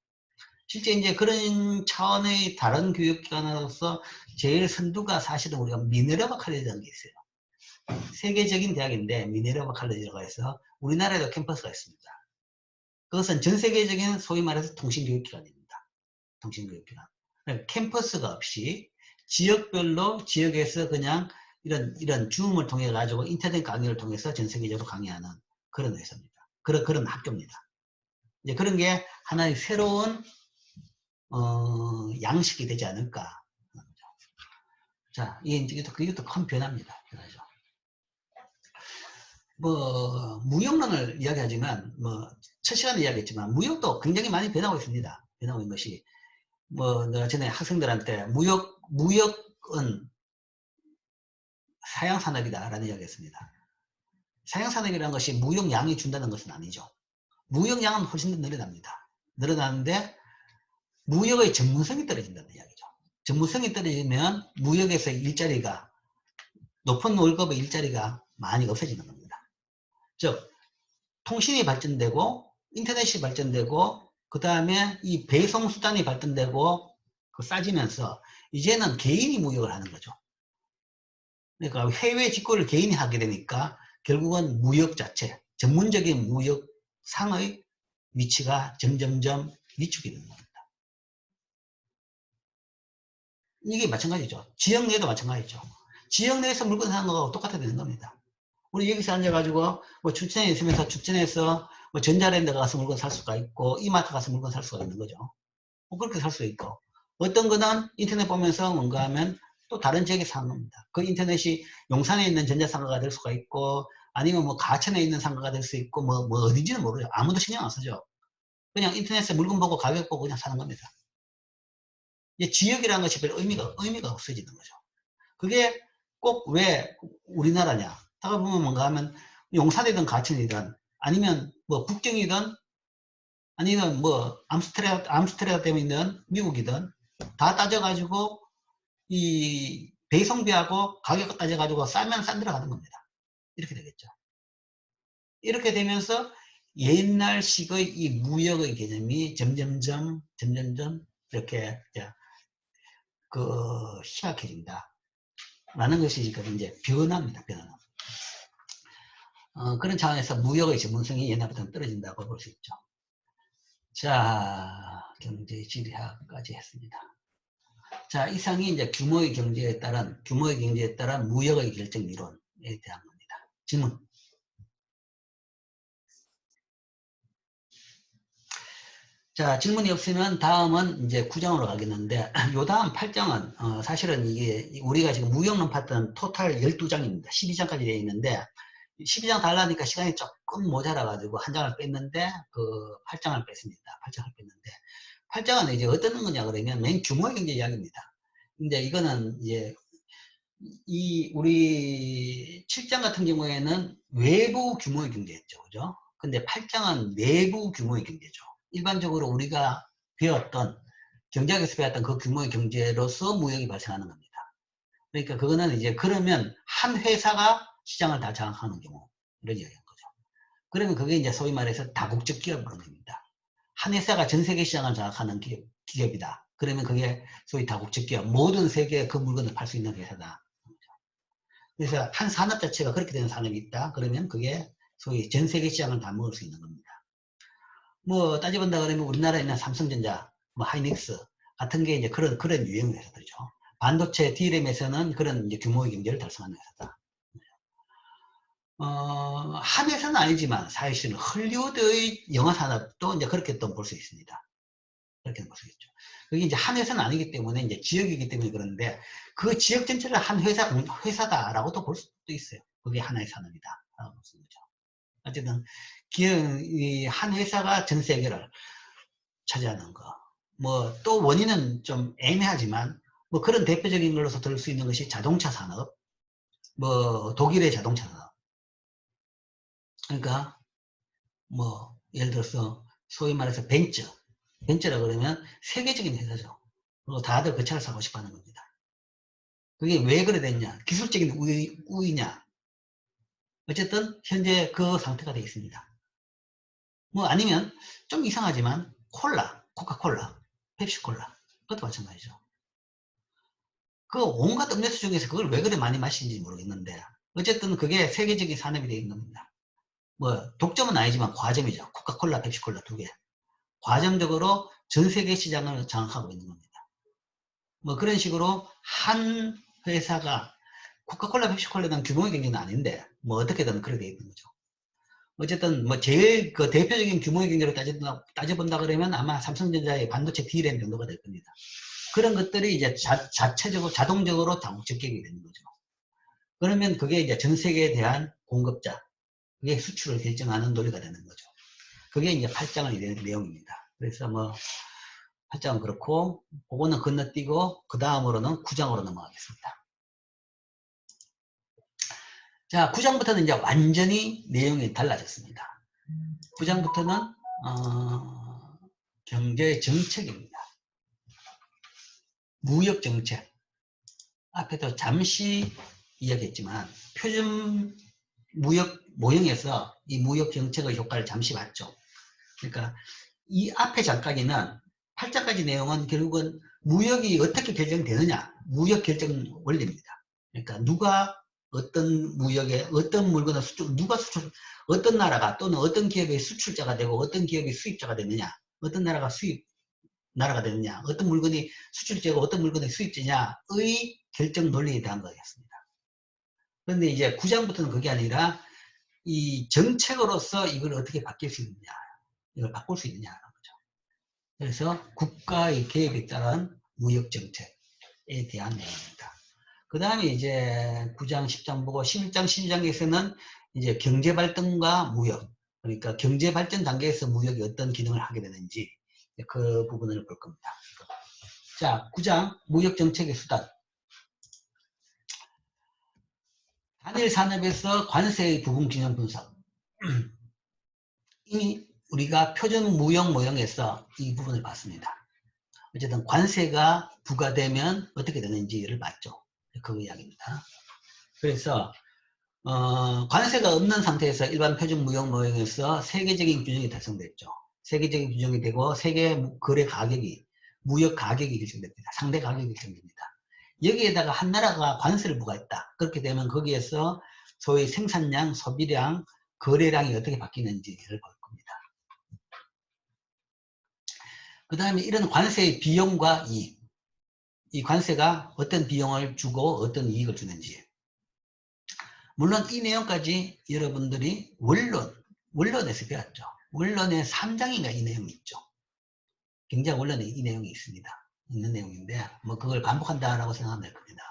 실제 이제 그런 차원의 다른 교육기관으로서 제일 선두가 사실은 우리가 미네르바 칼레지라는 게 있어요. 세계적인 대학인데 미네르바 칼레지라고 해서 우리나라에도 캠퍼스가 있습니다. 그것은 전 세계적인 소위 말해서 통신교육기관입니다. 통신교육기관. 캠퍼스가 없이 지역별로 지역에서 그냥 이런 줌을 통해 가지고 인터넷 강의를 통해서 전 세계적으로 강의하는 그런 회사입니다. 그런 학교입니다. 이제 그런 게 하나의 새로운 양식이 되지 않을까. 자, 이것도 큰 변화입니다. 변화죠. 뭐 무역론을 이야기하지만 첫 시간에 이야기했지만 무역도 굉장히 많이 변하고 있습니다. 변하고 있는 것이 내가 전에 학생들한테 무역은 사양산업이다라는 이야기했습니다. 사양산업이라는 것이 무역량이 준다는 것은 아니죠. 무역량은 훨씬 더 늘어납니다. 늘어나는데 무역의 전문성이 떨어진다는 이야기죠. 전문성이 떨어지면 무역에서 일자리가 높은 월급의 일자리가 많이 없어지는 겁니다. 즉 통신이 발전되고 인터넷이 발전되고 그 다음에 이 배송 수단이 발전되고 싸지면서 이제는 개인이 무역을 하는 거죠. 그러니까 해외 직구를 개인이 하게 되니까 결국은 무역 자체, 전문적인 무역상의 위치가 점점점 위축이 되는 겁니다. 이게 마찬가지죠. 지역 내도 마찬가지죠. 지역 내에서 물건 사는 거하고 똑같아 되는 겁니다. 우리 여기서 앉아가지고 뭐 추천에 있으면서 추천해서 뭐 전자랜드 가서 물건 살 수가 있고 이마트 가서 물건 살 수가 있는 거죠. 뭐 그렇게 살 수 있고 어떤 거는 인터넷 보면서 뭔가 하면 또 다른 지역에 사는 겁니다. 그 인터넷이 용산에 있는 전자상가가 될 수가 있고 아니면 뭐 가천에 있는 상가가 될 수 있고 뭐 어딘지는 모르죠. 아무도 신경 안 쓰죠. 그냥 인터넷에 물건 보고 가격 보고 그냥 사는 겁니다. 지역이라는 것이 별 의미가 없어지는 거죠. 그게 꼭 왜 우리나라냐? 하다 보면 뭔가 하면 용산이든 가천이든 아니면 뭐 북경이든 아니면 뭐 암스테르담이든 미국이든 다 따져가지고 이 배송비하고 가격 따져가지고 싸면 싼 데로 가는 겁니다. 이렇게 되겠죠. 이렇게 되면서 옛날식의 이 무역의 개념이 점점점 이렇게 희약해진다. 라는 것이 지금 이제 변화입니다. 변화. 그런 차원에서 무역의 전문성이 옛날부터는 떨어진다고 볼 수 있죠. 자, 경제지리학까지 했습니다. 자, 이상이 이제 규모의 경제에 따른 무역의 결정 이론에 대한 겁니다. 질문. 자, 질문이 없으면 다음은 이제 9장으로 가겠는데, 요 다음 8장은, 사실은 이게 우리가 지금 무역론 파트는 토탈 12장입니다. 12장까지 되어 있는데, 12장 달라니까 시간이 조금 모자라가지고 한 장을 뺐는데, 8장을 뺐습니다. 8장을 뺐는데, 8장은 이제 어떤 거냐 그러면 맨 규모의 경제 이야기입니다. 근데 이거는 이제, 우리 7장 같은 경우에는 외부 규모의 경제였죠. 그죠? 근데 8장은 내부 규모의 경제죠. 일반적으로 우리가 배웠던 경제학에서 배웠던 그 규모의 경제로서 무역이 발생하는 겁니다. 그러니까 그거는 이제 그러면 한 회사가 시장을 다 장악하는 경우 이런 이야기인 거죠. 그러면 그게 이제 소위 말해서 다국적 기업으로 됩니다. 한 회사가 전 세계 시장을 장악하는 기업이다. 그러면 그게 소위 다국적 기업, 모든 세계에 그 물건을 팔 수 있는 회사다. 그래서 한 산업 자체가 그렇게 되는 산업이 있다. 그러면 그게 소위 전 세계 시장을 다 먹을 수 있는 겁니다. 뭐 따져본다 그러면 우리나라에 있는 삼성전자, 뭐 하이닉스 같은 게 이제 그런 유형 회사들이죠. 반도체 D램에서는 그런 이제 규모의 경제를 달성하는 회사다. 한 회사는 아니지만 사실은 헐리우드의 영화 산업도 이제 그렇게 또 볼 수 있습니다. 그렇게 볼 수 있죠. 그게 이제 한 회사는 아니기 때문에 이제 지역이기 때문에 그런데 그 지역 전체를 한 회사다라고도 볼 수도 있어요. 그게 하나의 산업이다. 라고 볼 수 있죠. 어쨌든 한 회사가 전 세계를 차지하는 거. 뭐 또 원인은 좀 애매하지만 뭐 그런 대표적인 걸로서 들 수 있는 것이 자동차 산업, 뭐 독일의 자동차 산업. 그러니까 뭐 예를 들어서 소위 말해서 벤츠라 그러면 세계적인 회사죠. 그리고 다들 그 차를 사고 싶어 하는 겁니다. 그게 왜 그래 됐냐? 기술적인 우위냐? 어쨌든 현재 그 상태가 되어 있습니다. 뭐 아니면 좀 이상하지만 코카콜라, 펩시콜라 그것도 마찬가지죠. 그 온갖 음료수 중에서 그걸 왜 그래 많이 마시는지 모르겠는데 어쨌든 그게 세계적인 산업이 되어 있는 겁니다. 뭐 독점은 아니지만 과점이죠. 코카콜라, 펩시콜라 두 개. 과점적으로 전 세계 시장을 장악하고 있는 겁니다. 뭐 그런 식으로 한 회사가 코카콜라, 펩시콜라는 규모의 경제는 아닌데 뭐 어떻게든 그렇게 되어 있는 거죠. 어쨌든 뭐 제일 그 대표적인 규모의 경제로 따져본다 그러면 아마 삼성전자의 반도체 D램 정도가 될 겁니다. 그런 것들이 이제 자동적으로 다국적 기업이 되는 거죠. 그러면 그게 이제 전 세계에 대한 공급자, 그게 수출을 결정하는 논리가 되는 거죠. 그게 이제 8장의 내용입니다. 그래서 뭐 8장은 그렇고 그거는 건너뛰고 그 다음으로는 9장으로 넘어가겠습니다. 자, 9장부터는 이제 완전히 내용이 달라졌습니다. 9장부터는 경제 정책입니다. 무역 정책. 앞에도 잠시 이야기했지만 표준 무역 모형에서 이 무역 정책의 효과를 잠시 봤죠. 그러니까 이 앞에 장까지는 8장까지 내용은 결국은 무역이 어떻게 결정되느냐, 무역 결정 원리입니다. 그러니까 누가 어떤 무역에 어떤 물건을 누가 수출, 어떤 나라가 또는 어떤 기업의 수출자가 되고 어떤 기업이 수입자가 되느냐, 어떤 나라가 나라가 되느냐, 어떤 물건이 수출자고 어떤 물건이 수입자냐의 결정 논리에 대한 거였습니다. 그런데 이제 9장부터는 그게 아니라 이 정책으로서 이걸 어떻게 바뀔 수 있느냐, 이걸 바꿀 수 있느냐라는 거죠. 그래서 국가의 계획에 따른 무역 정책에 대한 내용입니다. 그 다음에 이제 9장, 10장 보고 11장, 12장에서는 이제 경제 발전과 무역, 그러니까 경제 발전 단계에서 무역이 어떤 기능을 하게 되는지 그 부분을 볼 겁니다. 자, 9장 무역 정책의 수단. 단일 산업에서 관세의 부분 균형 분석. 이미 우리가 표준 무역 모형에서 이 부분을 봤습니다. 어쨌든 관세가 부과되면 어떻게 되는지를 봤죠. 그 이야기입니다. 그래서 관세가 없는 상태에서 일반 표준 무역 모형에서 세계적인 균형이 달성됐죠. 세계적인 균형이 되고 세계 거래 가격이 무역 가격이 결정됩니다. 상대 가격이 결정됩니다. 여기에다가 한 나라가 관세를 부과했다. 그렇게 되면 거기에서 소위 생산량, 소비량, 거래량이 어떻게 바뀌는지를 볼 겁니다. 그 다음에 이런 관세의 비용과 이익, 이 관세가 어떤 비용을 주고 어떤 이익을 주는지. 물론 이 내용까지 여러분들이 원론에서 배웠죠. 원론의 3장인가 이 내용이 있죠. 경제학 원론에 이 내용이 있는 내용인데 뭐 그걸 반복한다라고 생각하면 될 겁니다.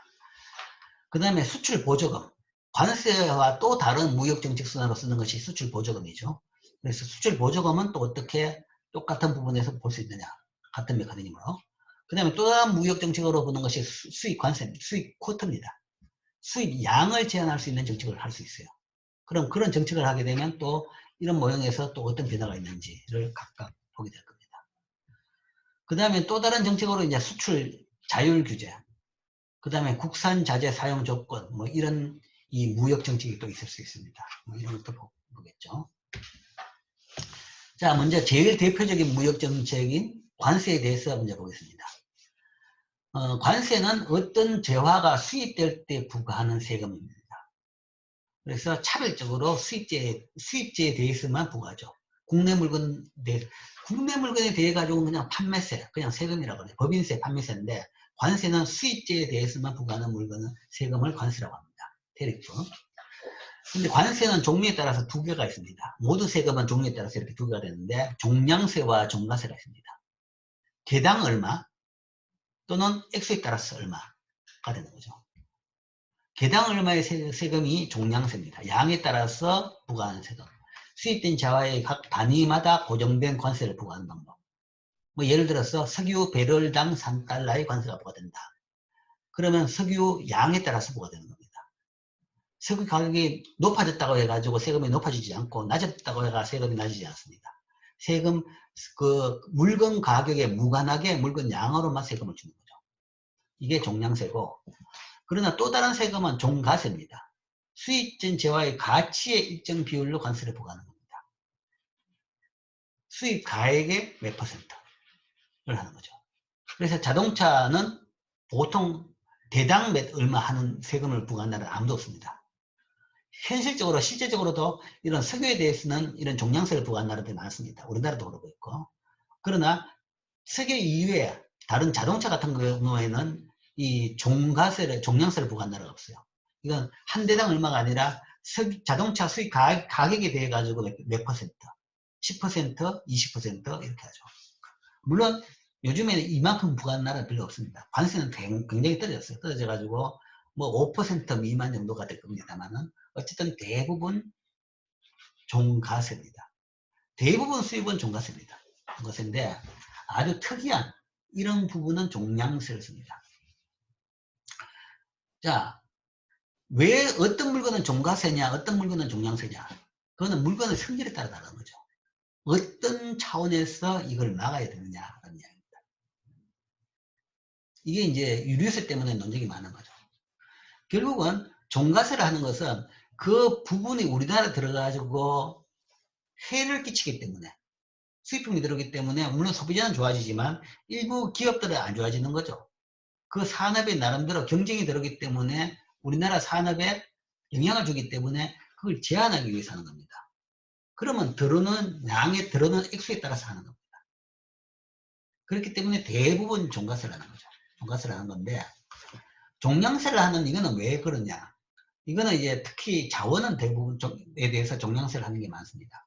그 다음에 수출 보조금. 관세와 또 다른 무역 정책 수단으로 쓰는 것이 수출 보조금이죠. 그래서 수출 보조금은 또 어떻게 똑같은 부분에서 볼 수 있느냐. 같은 메커니즘으로. 그 다음에 또 다른 무역 정책으로 보는 것이 수입 관세입니다. 수입 쿼터입니다. 수입 양을 제한할 수 있는 정책을 할 수 있어요. 그럼 그런 정책을 하게 되면 또 이런 모형에서 또 어떤 변화가 있는지를 각각 보게 될 겁니다. 그 다음에 또 다른 정책으로 이제 수출 자율 규제, 그 다음에 국산 자재 사용 조건, 뭐 이런 이 무역 정책이 또 있을 수 있습니다. 뭐 이런 것도 보겠죠. 자, 먼저 제일 대표적인 무역 정책인 관세에 대해서 먼저 보겠습니다. 관세는 어떤 재화가 수입될 때 부과하는 세금입니다. 그래서 차별적으로 수입제에 대해서만 부과하죠. 국내 물건에 대해 가지고 그냥 판매세, 그냥 세금이라고 해요. 법인세, 판매세인데 관세는 수입제에 대해서만 부과하는 물건은 세금을 관세라고 합니다. 테리프. 근데 관세는 종류에 따라서 두 개가 있습니다. 모두 세금은 종류에 따라서 이렇게 두 개가 되는데 종량세와 종가세가 있습니다. 개당 얼마 또는 액수에 따라서 얼마가 되는 거죠. 개당 얼마의 세금이 종량세입니다. 양에 따라서 부과하는 세금. 수입된 자화의 각 단위마다 고정된 관세를 부과하는 방법. 뭐 예를 들어서 석유 배럴당 3달러의 관세가 부과된다. 그러면 석유 양에 따라서 부과되는 겁니다. 석유 가격이 높아졌다고 해가지고 세금이 높아지지 않고 낮아졌다고 해가 세금이 낮아지지 않습니다. 세금, 물건 가격에 무관하게 물건 양으로만 세금을 주는 거죠. 이게 종량세고, 그러나 또 다른 세금은 종가세입니다. 수입된 재화의 가치의 일정 비율로 관세를 부과하는 겁니다. 수입 가액의 몇 %를 하는 거죠. 그래서 자동차는 보통 대당 얼마 하는 세금을 부과하는 나라는 아무도 없습니다. 현실적으로 실제적으로도 이런 석유에 대해서는 이런 종량세를 부과하는 나라들이 많습니다. 우리나라도 그러고 있고. 그러나 석유 이외에 다른 자동차 같은 경우에는 이 종량세를 부과하는 나라가 없어요. 이건 한 대당 얼마가 아니라 자동차 수입 가격에 대해 가지고 몇 %, 10%, 20% 이렇게 하죠. 물론 요즘에는 이만큼 부과하는 나라는 별로 없습니다. 관세는 굉장히 떨어졌어요. 떨어져가지고 뭐 5% 미만 정도가 될 겁니다만은 어쨌든 대부분 종가세입니다. 대부분 수입은 종가세입니다. 종가세인데 아주 특이한 이런 부분은 종량세를 씁니다. 자, 왜 어떤 물건은 종가세냐, 어떤 물건은 종량세냐? 그거는 물건의 성질에 따라 다른 거죠. 어떤 차원에서 이걸 막아야 되느냐라는 이야기입니다. 이게 이제 유류세 때문에 논쟁이 많은 거죠. 결국은 종가세를 하는 것은 그 부분이 우리나라에 들어가지고 해를 끼치기 때문에 수입품이 들어오기 때문에 물론 소비자는 좋아지지만 일부 기업들은 안 좋아지는 거죠. 그 산업에 나름대로 경쟁이 들어오기 때문에 우리나라 산업에 영향을 주기 때문에 그걸 제한하기 위해서 하는 겁니다. 그러면 들어오는 양에 들어오는 액수에 따라서 하는 겁니다. 그렇기 때문에 대부분 종가세를 하는 거죠. 종가세를 하는 건데 종량세를 하는 이거는 왜 그러냐. 이거는 이제 특히 자원은 대부분에 대해서 종량세를 하는 게 많습니다.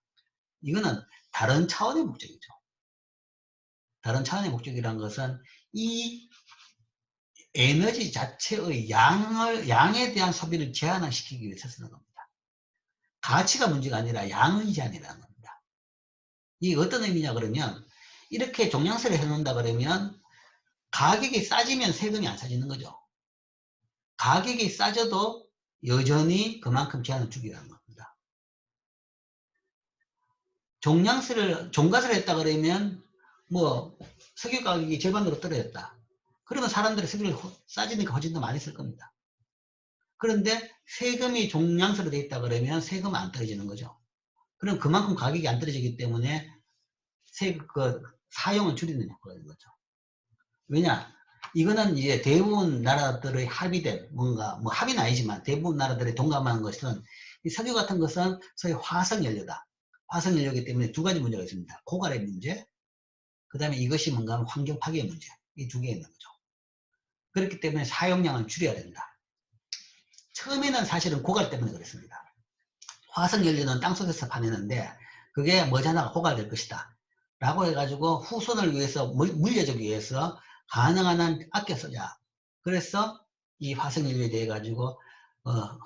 이거는 다른 차원의 목적이죠. 다른 차원의 목적이란 것은 이 에너지 자체의 양에 대한 소비를 제한을 시키기 위해서 쓰는 겁니다. 가치가 문제가 아니라 양의 제한이라는 겁니다. 이게 어떤 의미냐 그러면 이렇게 종량세를 해놓는다 그러면 가격이 싸지면 세금이 안 싸지는 거죠. 가격이 싸져도 여전히 그만큼 제한을 주기로 하는 겁니다. 종가세를 했다 그러면 뭐 석유 가격이 절반으로 떨어졌다. 그러면 사람들이 석유를 싸지니까 훨씬 더 많이 쓸 겁니다. 그런데 세금이 종량세로 되어 있다 그러면 세금은 안 떨어지는 거죠. 그럼 그만큼 가격이 안 떨어지기 때문에 사용을 줄이는 효과가 있는 거죠. 왜냐? 이거는 이제 대부분 나라들의 합의된 뭔가 뭐 합의는 아니지만 대부분 나라들이 동감하는 것은 이 석유 같은 것은 소위 화석연료다. 화석연료이기 때문에 두 가지 문제가 있습니다. 고갈의 문제, 그 다음에 이것이 뭔가 하면 환경 파괴의 문제. 이 두 개가 있는 거죠. 그렇기 때문에 사용량을 줄여야 된다. 처음에는 사실은 고갈 때문에 그랬습니다. 화석연료는 땅속에서 파내는데 그게 머지않아 고갈될 것이다. 라고 해가지고 후손을 위해서 물려주기 위해서 가능한 한 아껴 쓰자. 그래서 이 화석연료에 대해 가지고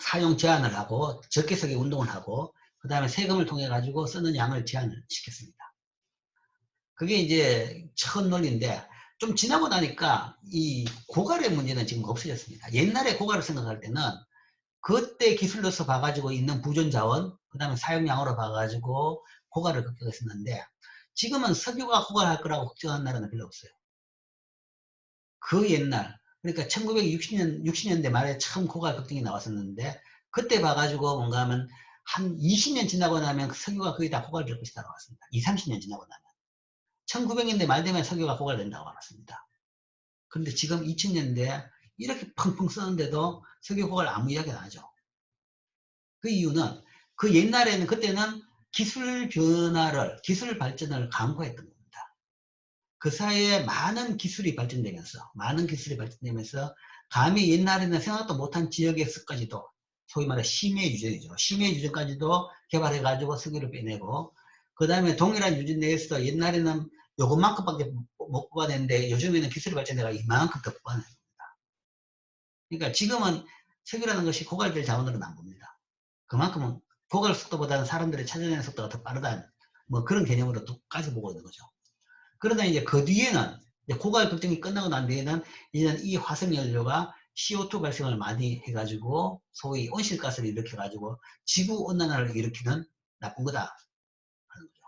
사용 제한을 하고 적게 쓰기 운동을 하고 그 다음에 세금을 통해 가지고 쓰는 양을 제한을 시켰습니다. 그게 이제 첫 논리인데 좀 지나고 나니까 이 고갈의 문제는 지금 없어졌습니다. 옛날에 고갈을 생각할 때는 그때 기술로서 봐가지고 있는 부존 자원, 그 다음에 사용량으로 봐가지고 고갈을 걱정했었는데 지금은 석유가 고갈할 거라고 걱정하는 나라는 별로 없어요. 그 옛날, 그러니까 60년대 말에 처음 고갈 걱정이 나왔었는데 그때 봐가지고 뭔가 하면 한 20년 지나고 나면 석유가 거의 다 고갈될 것이다 나왔습니다. 20, 30년 지나고 나면. 1900년대 말 되면 석유가 고갈된다고 나왔습니다. 그런데 지금 2000년대 이렇게 펑펑 쓰는데도 석유 고갈 아무 이야기 안 하죠. 그 이유는 그 옛날에는 그때는 기술 변화를, 기술 발전을 강구했던 겁니다. 그 사이에 많은 기술이 발전되면서 감히 옛날에는 생각도 못한 지역에서까지도 소위 말해 심해 유전이죠. 심해 유전까지도 개발해가지고 석유를 빼내고 그 다음에 동일한 유전 내에서도 옛날에는 요것만큼밖에 못 뽑아내는데 요즘에는 기술이 발전해가 이만큼 더 뽑아냅니다. 그러니까 지금은 석유라는 것이 고갈될 자원으로는 안 봅니다. 그만큼은 고갈 속도보다는 사람들이 찾아내는 속도가 더 빠르다는 뭐 그런 개념으로 똑같이 보고 있는 거죠. 그러다 이제 그 뒤에는 이제 고갈 걱정이 끝나고 난 뒤에는 이제는 이 화석연료가 CO2 발생을 많이 해가지고 소위 온실가스를 일으켜가지고 지구온난화를 일으키는 나쁜 거다 하는 거죠.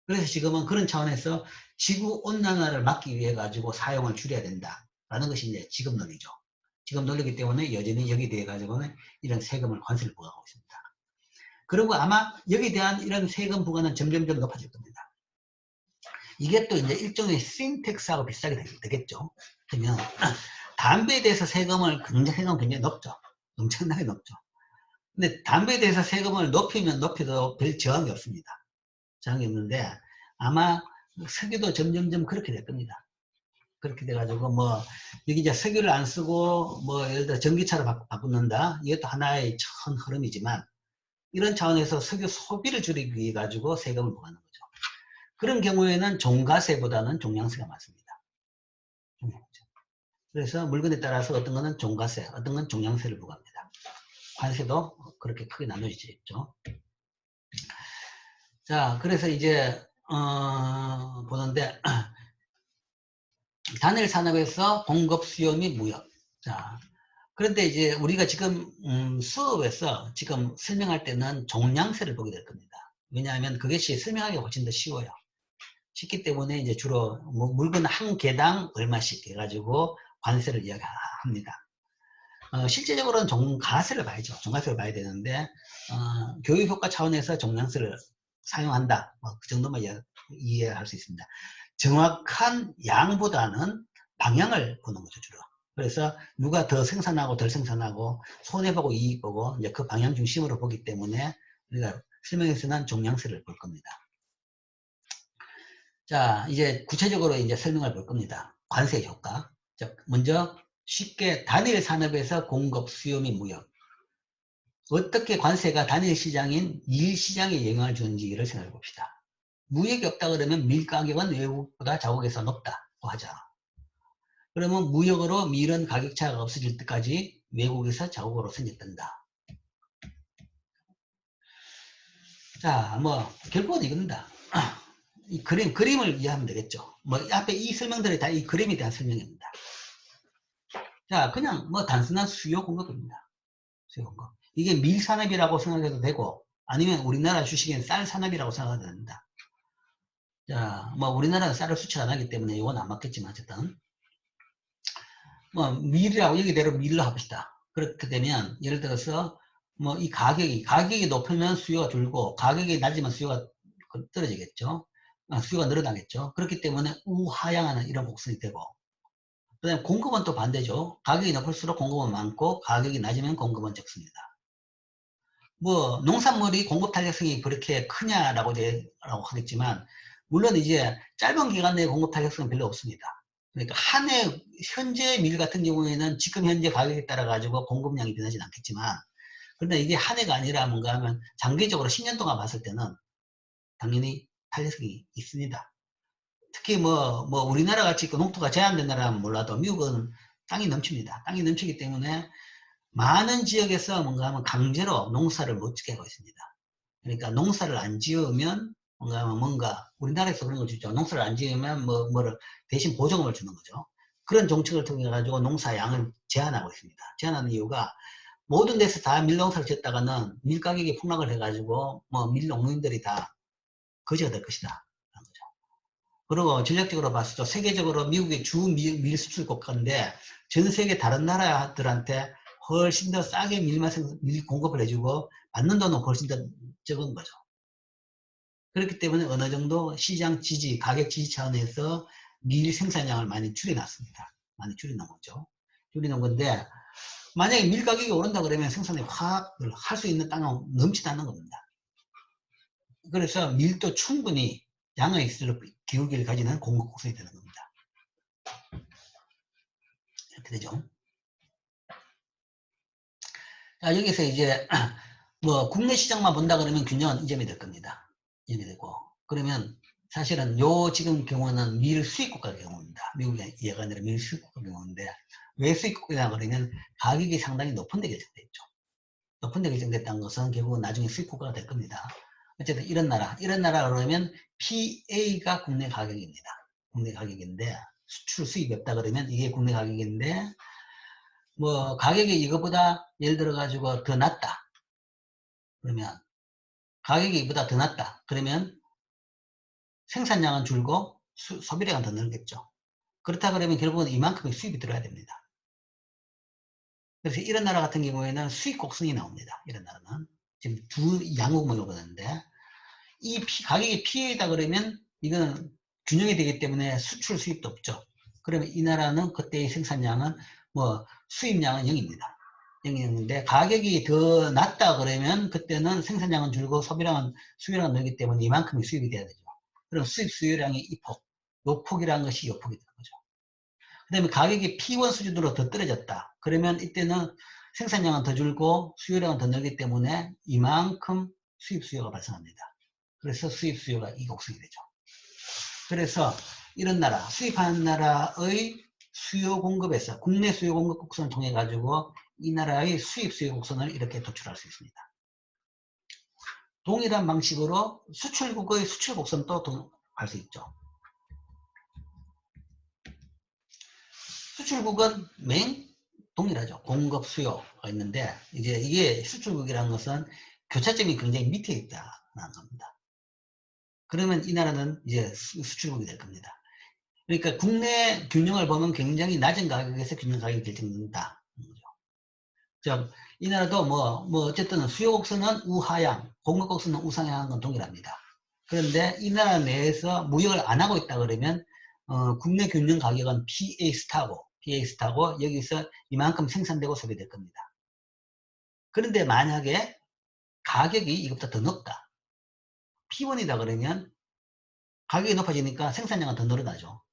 그래서 지금은 그런 차원에서 지구온난화를 막기 위해 가지고 사용을 줄여야 된다라는 것이 이제 지금 논리죠. 지금 논리기 때문에 여전히 여기에 대해 가지고는 이런 세금을 관세를 부과하고 있습니다. 그리고 아마 여기에 대한 이런 세금 부과는 점점점 높아질 겁니다. 이게 또 이제 일종의 스윙택스하고 비슷하게 되겠죠. 그러면 담배에 대해서 세금은 굉장히 높죠. 엄청나게 높죠. 근데 담배에 대해서 세금을 높이면 높여도 별 저항이 없습니다. 저항이 없는데 아마 석유도 점점점 그렇게 될 겁니다. 그렇게 돼가지고 뭐 여기 이제 석유를 안 쓰고 뭐 예를 들어 전기차로 바꾼다. 이것도 하나의 큰 흐름이지만 이런 차원에서 석유 소비를 줄이기 위해 가지고 세금을 부과하는 거죠. 그런 경우에는 종가세보다는 종량세가 많습니다. 그래서 물건에 따라서 어떤 거는 종가세, 어떤 건 종량세를 부과합니다. 관세도 그렇게 크게 나눠지죠. 있죠. 자, 그래서 이제 보는데 단일 산업에서 공급 수요 및 무역. 자, 그런데 이제 우리가 지금 수업에서 지금 설명할 때는 종량세를 보게 될 겁니다. 왜냐하면 그것이 설명하기가 훨씬 더 쉬워요. 쉽기 때문에 이제 주로 물건 한 개당 얼마씩 해가지고 관세를 이야기합니다. 실제적으로는 종가세를 봐야죠. 종가세를 봐야 되는데 교육 효과 차원에서 종량세를 사용한다. 그 정도만 이해할 수 있습니다. 정확한 양보다는 방향을 보는 거죠, 주로. 그래서 누가 더 생산하고 덜 생산하고 손해보고 이익보고 이제 그 방향 중심으로 보기 때문에 우리가 설명에서는 종량세를 볼 겁니다. 자, 이제 구체적으로 이제 설명을 볼 겁니다. 관세 효과. 자, 먼저 쉽게 단일 산업에서 공급, 수요 및 무역. 어떻게 관세가 단일 시장인 일 시장에 영향을 주는지를 생각해 봅시다. 무역이 없다 그러면 밀 가격은 외국보다 자국에서 높다고 하자. 그러면 무역으로 밀은 가격 차가 없어질 때까지 외국에서 자국으로 선적된다. 자, 결국은 이겁니다. 이 그림을 이해하면 되겠죠. 앞에 이 설명들이 다 이 그림에 대한 설명입니다. 자, 그냥 단순한 수요 공급입니다. 수요 공급. 이게 밀산업이라고 생각해도 되고, 아니면 우리나라 주식엔 쌀 산업이라고 생각해도 됩니다. 자, 우리나라는 쌀을 수출 안 하기 때문에 이건 안 맞겠지만, 어쨌든. 밀이라고 얘기대로 밀로 합시다. 그렇게 되면, 예를 들어서, 이 가격이 높으면 수요가 줄고, 가격이 낮으면 수요가 떨어지겠죠. 수요가 늘어나겠죠. 그렇기 때문에 우하향하는 이런 곡선이 되고, 그 다음에 공급은 또 반대죠. 가격이 높을수록 공급은 많고, 가격이 낮으면 공급은 적습니다. 농산물이 공급 탄력성이 그렇게 크냐라고 하겠지만, 물론 이제 짧은 기간 내에 공급 탄력성은 별로 없습니다. 그러니까 한 해, 현재 밀 같은 경우에는 지금 현재 가격에 따라 가지고 공급량이 변하진 않겠지만, 그런데 이게 한 해가 아니라 뭔가 하면 장기적으로 10년 동안 봤을 때는 당연히 탄력성이 있습니다. 특히 우리나라 같이 농토가 제한된 나라는 몰라도 미국은 땅이 넘칩니다. 땅이 넘치기 때문에 많은 지역에서 뭔가 하면 강제로 농사를 못 짓게 하고 있습니다. 그러니까 농사를 안 지으면 뭔가 우리나라에서 그런 걸 주죠. 농사를 안 지으면 뭐를 대신 보조금을 주는 거죠. 그런 정책을 통해 가지고 농사양을 제한하고 있습니다. 제한하는 이유가 모든 데서 다 밀농사를 짓다가는 밀 가격이 폭락을 해가지고 밀농민들이 다 거지가 될 것이다. 그리고 전략적으로 봤을 때 세계적으로 미국이 주 밀 수출 국가인데 전 세계 다른 나라들한테 훨씬 더 싸게 밀 공급을 해주고 받는 돈은 훨씬 더 적은 거죠. 그렇기 때문에 어느 정도 시장 지지, 가격 지지 차원에서 밀 생산량을 많이 줄여놨습니다. 많이 줄여놓은 거죠. 줄여놓은 건데 만약에 밀 가격이 오른다 그러면 생산이 확 할 수 있는 땅은 넘치지 않는 겁니다. 그래서 밀도 충분히 양의 기울기를 가지는 공급 곡선이 되는 겁니다. 이렇게 되죠. 자, 여기서 이제 국내 시장만 본다 그러면 균형은 이 점이 될 겁니다. 이 점이 되고 그러면 사실은 지금 경우는 밀 수입국가 경우입니다. 미국이 얘가 아니라 밀 수입국가 경우인데 왜 수입국이냐 그러면 가격이 상당히 높은 데 결정돼 있죠. 높은 데 결정됐다는 것은 결국은 나중에 수입국가가 될 겁니다. 어쨌든 이런 나라 그러면 PA가 국내 가격입니다. 국내 가격인데 수출 수입이 없다 그러면 이게 국내 가격인데 가격이 이거보다 예를 들어 가지고 더 낮다 그러면 가격이 이보다 더 낮다 그러면 생산량은 줄고 소비량은 더 늘겠죠. 그렇다 그러면 결국은 이만큼의 수입이 들어야 됩니다. 그래서 이런 나라 같은 경우에는 수입 곡선이 나옵니다. 이런 나라는 지금 두 양국목을 보는데 이 가격이 PA다 그러면 이거는 균형이 되기 때문에 수출 수입도 없죠. 그러면 이 나라는 그때의 생산량은 수입량은 0입니다. 0인데 가격이 더 낮다 그러면 그때는 생산량은 줄고 수요량은 늘기 때문에 이만큼의 수입이 돼야 되죠. 그럼 수입 수요량이 이 폭, 요 폭이라는 것이 요 폭이 되는 거죠. 그 다음에 가격이 P1 수준으로 더 떨어졌다. 그러면 이때는 생산량은 더 줄고 수요량은 더 늘기 때문에 이만큼 수입 수요가 발생합니다. 그래서 수입 수요가 이 곡선이 되죠. 그래서 이런 나라, 수입하는 나라의 수요 공급에서 국내 수요 공급 곡선을 통해 가지고 이 나라의 수입 수요 곡선을 이렇게 도출할 수 있습니다. 동일한 방식으로 수출국의 수출 곡선도 할 수 있죠. 수출국은 동일하죠. 공급 수요가 있는데 이게 수출국이라는 것은 교차점이 굉장히 밑에 있다는 겁니다. 그러면 이 나라는 이제 수출국이 될 겁니다. 그러니까 국내 균형을 보면 굉장히 낮은 가격에서 균형 가격이 결정된다. 이 나라도 어쨌든 수요 곡선은 우하향, 공급 곡선은 우상향한 건 동일합니다. 그런데 이 나라 내에서 무역을 안 하고 있다 그러면 국내 균형 가격은 PA 스타고 여기서 이만큼 생산되고 소비될 겁니다. 그런데 만약에 가격이 이것보다 더 높다. P1이다 그러면 가격이 높아지니까 생산량은 더 늘어나죠.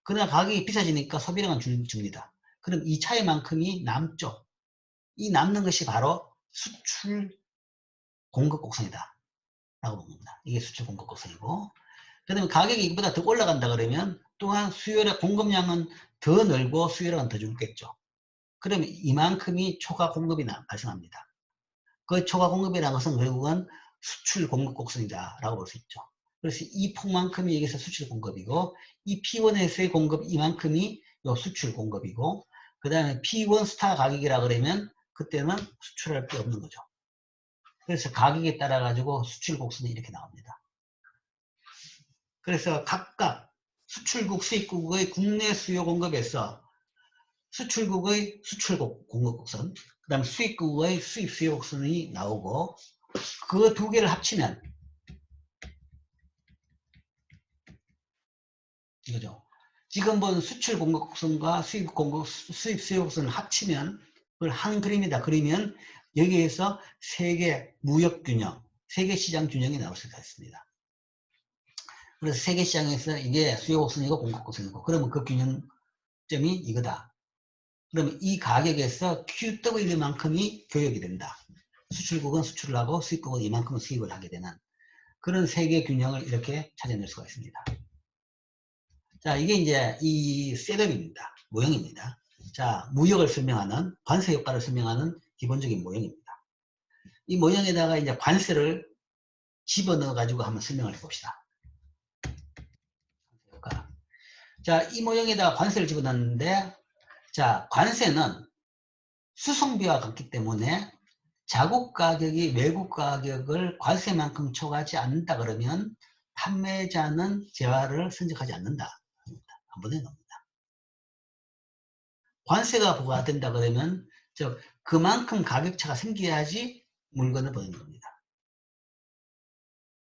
그러나 가격이 비싸지니까 소비량은 줍니다. 그럼 이 차이만큼이 남죠. 이 남는 것이 바로 수출 공급 곡선이다 라고 봅니다. 이게 수출 공급 곡선이고, 그 다음에 가격이 이거보다 더 올라간다 그러면 또한 수요량 공급량은 더 늘고 수요량은 더 줄겠죠. 그러면 이만큼이 초과 공급이 발생합니다. 그 초과 공급이라는 것은 결국은 수출 공급 곡선이다 라고 볼 수 있죠. 그래서 이 폭만큼이 여기서 수출 공급이고, 이 P1에서의 공급 이만큼이 요 수출 공급이고, 그 다음에 P1 스타 가격이라 그러면 그때는 수출할 게 없는 거죠. 그래서 가격에 따라 가지고 수출 곡선이 이렇게 나옵니다. 그래서 각각 수출국, 수입국의 국내 수요 공급에서 수출국의 수출 공급 곡선, 그 다음에 수입국의 수입 수요 곡선이 나오고, 그 두 개를 합치면 이거죠. 지금 본 수출 공급 곡선과 수입 수요 곡선을 합치면 그걸 한 그림이다. 그리면 여기에서 세계 무역 균형, 세계 시장 균형이 나올 수가 있습니다. 그래서 세계 시장에서 이게 수요 곡선이고 공급 곡선이고, 그러면 그 균형점이 이거다. 그러면 이 가격에서 QW만큼이 교역이 된다. 수출국은 수출을 하고 수입국은 이만큼은 수입을 하게 되는 그런 세계 균형을 이렇게 찾아낼 수가 있습니다. 자, 이게 이제 이 셋업입니다. 모형입니다. 자, 무역을 설명하는, 관세 효과를 설명하는 기본적인 모형입니다. 이 모형에다가 이제 관세를 집어넣어 가지고 한번 설명을 해봅시다. 자, 이 모형에다가 관세를 집어넣는데, 자, 관세는 수송비와 같기 때문에 자국 가격이 외국 가격을 관세만큼 초과하지 않는다 그러면 판매자는 재화를 선적하지 않는다. 한번 해놓습니다. 관세가 부과된다 그러면 그만큼 가격차가 생겨야지 물건을 보내는 겁니다.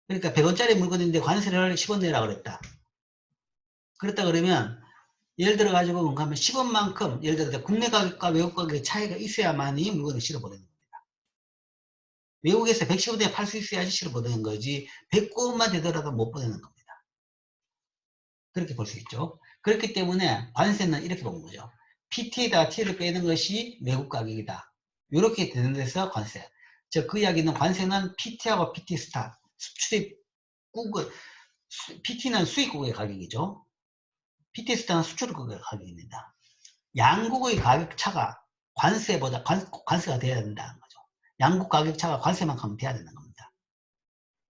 그러니까 100원짜리 물건인데 관세를 10원 내라 그랬다. 그랬다 그러면 예를 들어 가지고 뭔가 하면 10원만큼 예를 들어 국내 가격과 외국 가격의 차이가 있어야만이 물건을 실어 보내는 겁니다. 외국에서 110원에 팔 수 있어야지 실어 보내는 거지 109원만 되더라도 못 보내는 겁니다. 그렇게 볼 수 있죠. 그렇기 때문에 관세는 이렇게 보는 거죠. PT에다가 T를 빼는 것이 외국 가격이다. 이렇게 되는 데서 관세. 즉, 그 이야기는 관세는 PT하고 PT 스타, 수출입국의, PT는 수입국의 가격이죠. PT 스타는 수출국의 가격입니다. 양국의 가격 차가 관세보다 관세가 돼야 된다는 거죠. 양국 가격 차가 관세만큼 돼야 되는 겁니다.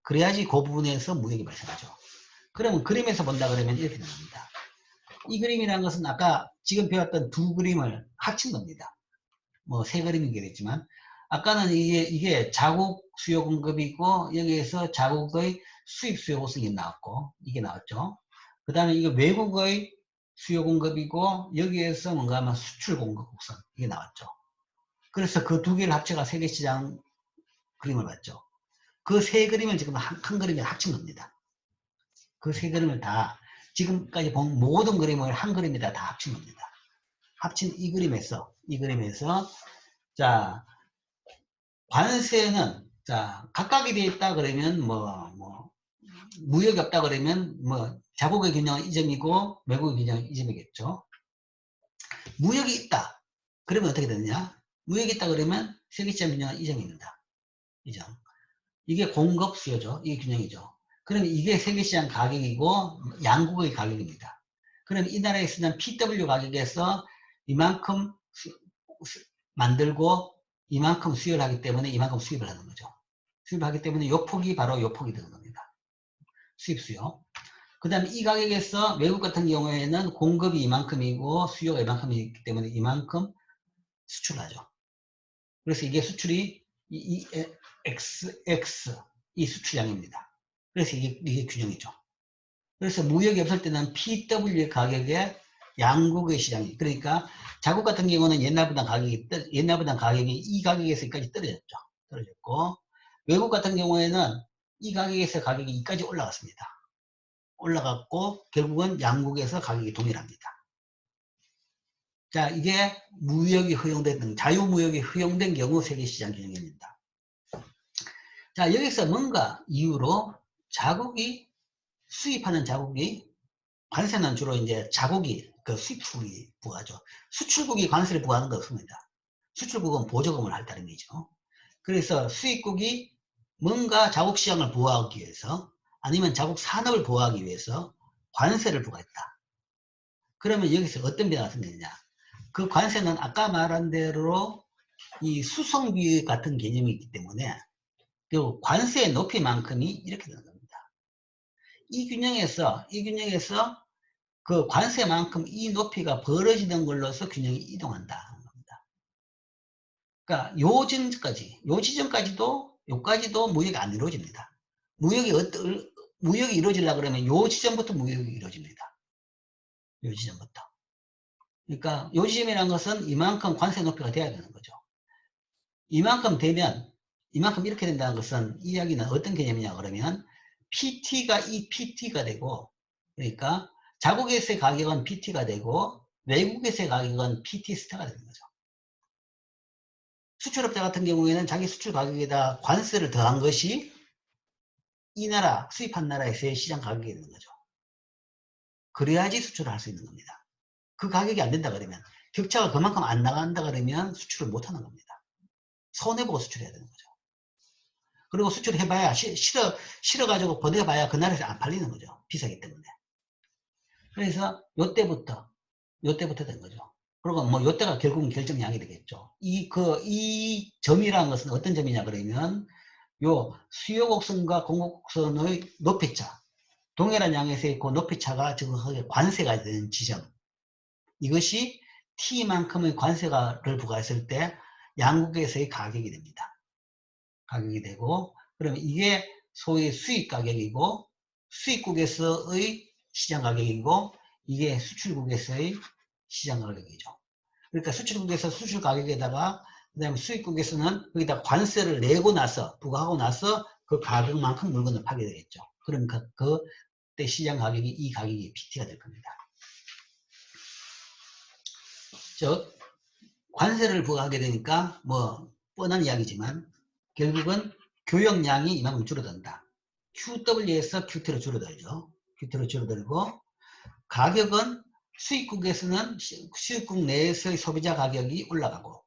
그래야지 그 부분에서 무역이 발생하죠. 그러면 그림에서 본다 그러면 이렇게 됩니다. 이 그림이라는 것은 아까 지금 배웠던 두 그림을 합친 겁니다. 뭐 세 그림이겠지만 아까는 이게 자국 수요 공급이고 여기에서 자국의 수입 수요 곡선이 나왔고 이게 나왔죠. 그 다음에 이게 외국의 수요 공급이고 여기에서 뭔가 하면 수출 공급 곡선 이게 나왔죠. 그래서 그 두 개를 합쳐가 세계시장 그림을 봤죠. 그 세 그림을 지금 한 그림에 합친 겁니다. 그 세 그림을 다 지금까지 본 모든 그림을 한 그림에다 다 합친 겁니다. 합친 이 그림에서 자 관세는 자 각각이 되어 있다 그러면 무역이 없다 그러면 자국의 균형은 이 점이고 외국의 균형은 이 점이겠죠. 무역이 있다 그러면 어떻게 되느냐? 무역이 있다 그러면 세계시장 균형은 이 점입니다. 이 점. 이게 공급 수요죠. 이게 균형이죠. 그러면 이게 세계시장 가격이고 양국의 가격입니다. 그럼 이 나라에 쓰는 PW 가격에서 이만큼 만들고 이만큼 수요를 하기 때문에 이만큼 수입을 하는 거죠. 수입을 하기 때문에 요 폭이 바로 요 폭이 되는 겁니다. 수입 수요. 그 다음에 이 가격에서 외국 같은 경우에는 공급이 이만큼이고 수요가 이만큼이기 때문에 이만큼 수출하죠. 그래서 이게 수출이 X 이 수출량입니다. 그래서 이게 균형이죠. 그래서 무역이 없을 때는 PW 가격에 양국의 시장이. 그러니까 자국 같은 경우는 옛날보다 가격이 이 가격에서 여기까지 떨어졌죠. 떨어졌고, 외국 같은 경우에는 이 가격에서 가격이 이까지 올라갔습니다. 올라갔고, 결국은 양국에서 가격이 동일합니다. 자, 이게 자유무역이 허용된 경우 세계시장 규정입니다. 자, 여기서 뭔가 이유로 수입하는 자국이, 관세는 주로 이제 자국이, 수입국이 부과하죠. 수출국이 관세를 부과하는 거 없습니다. 수출국은 보조금을 할다는 거죠. 그래서 수입국이 뭔가 자국 시장을 보호하기 위해서, 아니면 자국 산업을 보호하기 위해서 관세를 부과했다. 그러면 여기서 어떤 변화가 생기느냐. 그 관세는 아까 말한 대로 이 수송비 같은 개념이 있기 때문에 그 관세의 높이만큼이 이렇게 되는 겁니다. 이 균형에서 그 관세만큼 이 높이가 벌어지는 걸로서 균형이 이동한다. 그러니까 요 지점까지도 무역이 안 이루어집니다. 무역이 이루어지려고 그러면 요 지점부터 무역이 이루어집니다. 요 지점부터. 그러니까 요 지점이라는 것은 이만큼 관세 높이가 돼야 되는 거죠. 이만큼 이렇게 된다는 것은, 이 이야기는 어떤 개념이냐 그러면, PT가 이 PT가 되고, 그러니까 자국에서의 가격은 PT가 되고, 외국에서의 가격은 PT 스타가 되는 거죠. 수출업자 같은 경우에는 자기 수출 가격에다 관세를 더한 것이 이 나라, 수입한 나라에서의 시장 가격이 되는 거죠. 그래야지 수출을 할 수 있는 겁니다. 그 가격이 안 된다 그러면, 격차가 그만큼 안 나간다 그러면 수출을 못 하는 겁니다. 손해보고 수출해야 되는 거죠. 그리고 수출해봐야, 실어가지고 보내봐야 그 나라에서 안 팔리는 거죠. 비싸기 때문에. 그래서 요때부터 된 거죠. 그리고 뭐 요때가 결국은 결정량이 되겠죠. 이 점이라는 것은 어떤 점이냐 그러면, 요 수요 곡선과 공급 곡선의 높이차, 동일한 양에서의 그 높이차가 정확하게 관세가 되는 지점, 이것이 T만큼의 관세를 부과했을 때 양국에서의 가격이 됩니다. 가격이 되고, 그러면 이게 소위 수입 가격이고, 수입국에서의 시장 가격이고, 이게 수출국에서의 시장 가격이죠. 그러니까 수출국에서 수출 가격에다가, 그 다음에 수입국에서는 거기다 관세를 내고 나서, 부과하고 나서 그 가격만큼 물건을 팔게 되겠죠. 그러니까 그때 시장 가격이 이 가격이 PT가 될 겁니다. 즉, 관세를 부과하게 되니까 뭐 뻔한 이야기지만 결국은 교역량이 이만큼 줄어든다. QW에서 QT로 줄어들죠. QT로 줄어들고, 가격은 수입국에서는 수입국 내에서의 소비자 가격이 올라가고,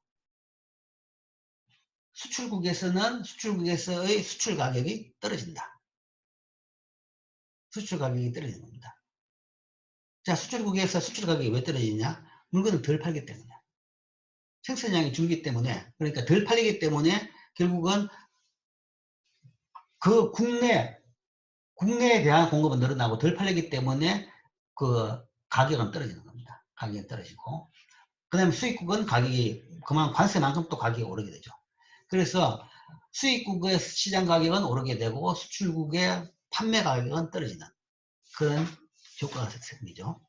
수출국에서의 수출 가격이 떨어진다. 수출 가격이 떨어지는 겁니다. 자, 수출국에서 수출 가격이 왜 떨어지냐? 물건을 덜 팔기 때문에. 생산량이 줄기 때문에, 그러니까 덜 팔리기 때문에 결국은 그 국내에 대한 공급은 늘어나고 덜 팔리기 때문에 그 가격은 떨어지는 겁니다. 가격이 떨어지고, 그 다음에 수입국은 그만 관세만큼 또 가격이 오르게 되죠. 그래서 수입국의 시장 가격은 오르게 되고 수출국의 판매 가격은 떨어지는 그런 효과가 생기죠.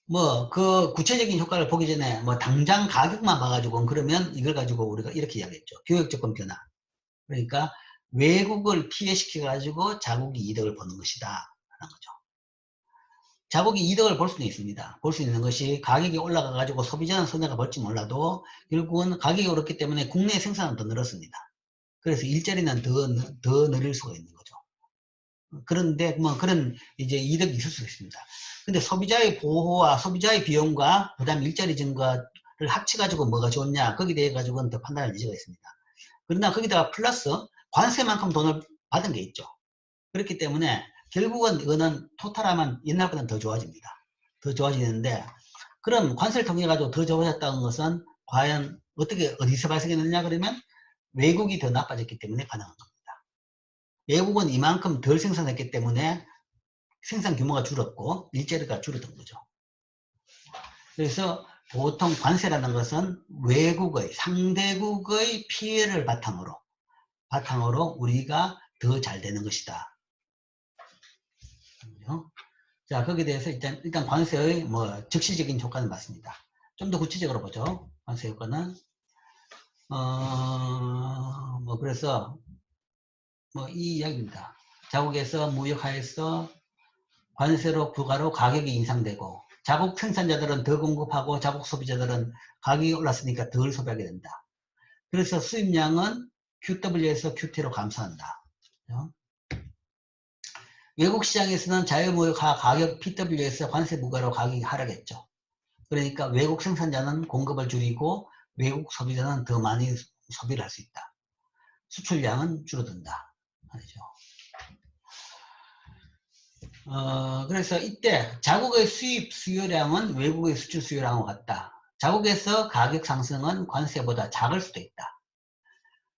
뭐 그 구체적인 효과를 보기 전에 뭐 당장 가격만 봐가지고 그러면 이걸 가지고 우리가 이렇게 이야기했죠. 교역조건 변화. 그러니까 외국을 피해시켜가지고 자국이 이득을 보는 것이다 라는 거죠. 자국이 이득을 볼 수는 있습니다. 볼 수 있는 것이, 가격이 올라가가지고 소비자는 손해가 볼지 몰라도 결국은 가격이 오르기 때문에 국내 생산은 더 늘었습니다. 그래서 일자리는 더 늘릴 수가 있는 거죠. 그런데 뭐 그런 이제 이득이 있을 수 있습니다. 근데 소비자의 보호와 소비자의 비용과 그다음 일자리 증가를 합쳐가지고 뭐가 좋냐, 거기에 대해 가지고는 더 판단할 여지가 있습니다. 그러나 거기다가 플러스 관세만큼 돈을 받은 게 있죠. 그렇기 때문에 결국은 이거는 토탈하면 옛날보다는 더 좋아집니다. 더 좋아지는데, 그럼 관세를 통해 가지고 더 좋아졌다는 것은 과연 어디서 발생했느냐 그러면 외국이 더 나빠졌기 때문에 가능한 겁니다. 외국은 이만큼 덜 생산했기 때문에 생산 규모가 줄었고 일자리가 줄어든 거죠. 그래서 보통 관세라는 것은 상대국의 피해를 바탕으로 우리가 더 잘 되는 것이다. 자, 거기에 대해서 일단 관세의 뭐 즉시적인 효과는 맞습니다. 좀 더 구체적으로 보죠. 관세 효과는 뭐 그래서 뭐 이 이야기입니다. 자국에서 무역하에서 관세로 부가로 가격이 인상되고 자국 생산자들은 더 공급하고 자국 소비자들은 가격이 올랐으니까 덜 소비하게 된다. 그래서 수입량은 QW에서 QT로 감소한다. 외국 시장에서는 자유무역 가격 PW에서 관세 부과로 가격이 하락했죠. 그러니까 외국 생산자는 공급을 줄이고 외국 소비자는 더 많이 소비를 할 수 있다. 수출량은 줄어든다. 말이죠. 그래서 이때 자국의 수입 수요량은 외국의 수출 수요량과 같다. 자국에서 가격 상승은 관세보다 작을 수도 있다.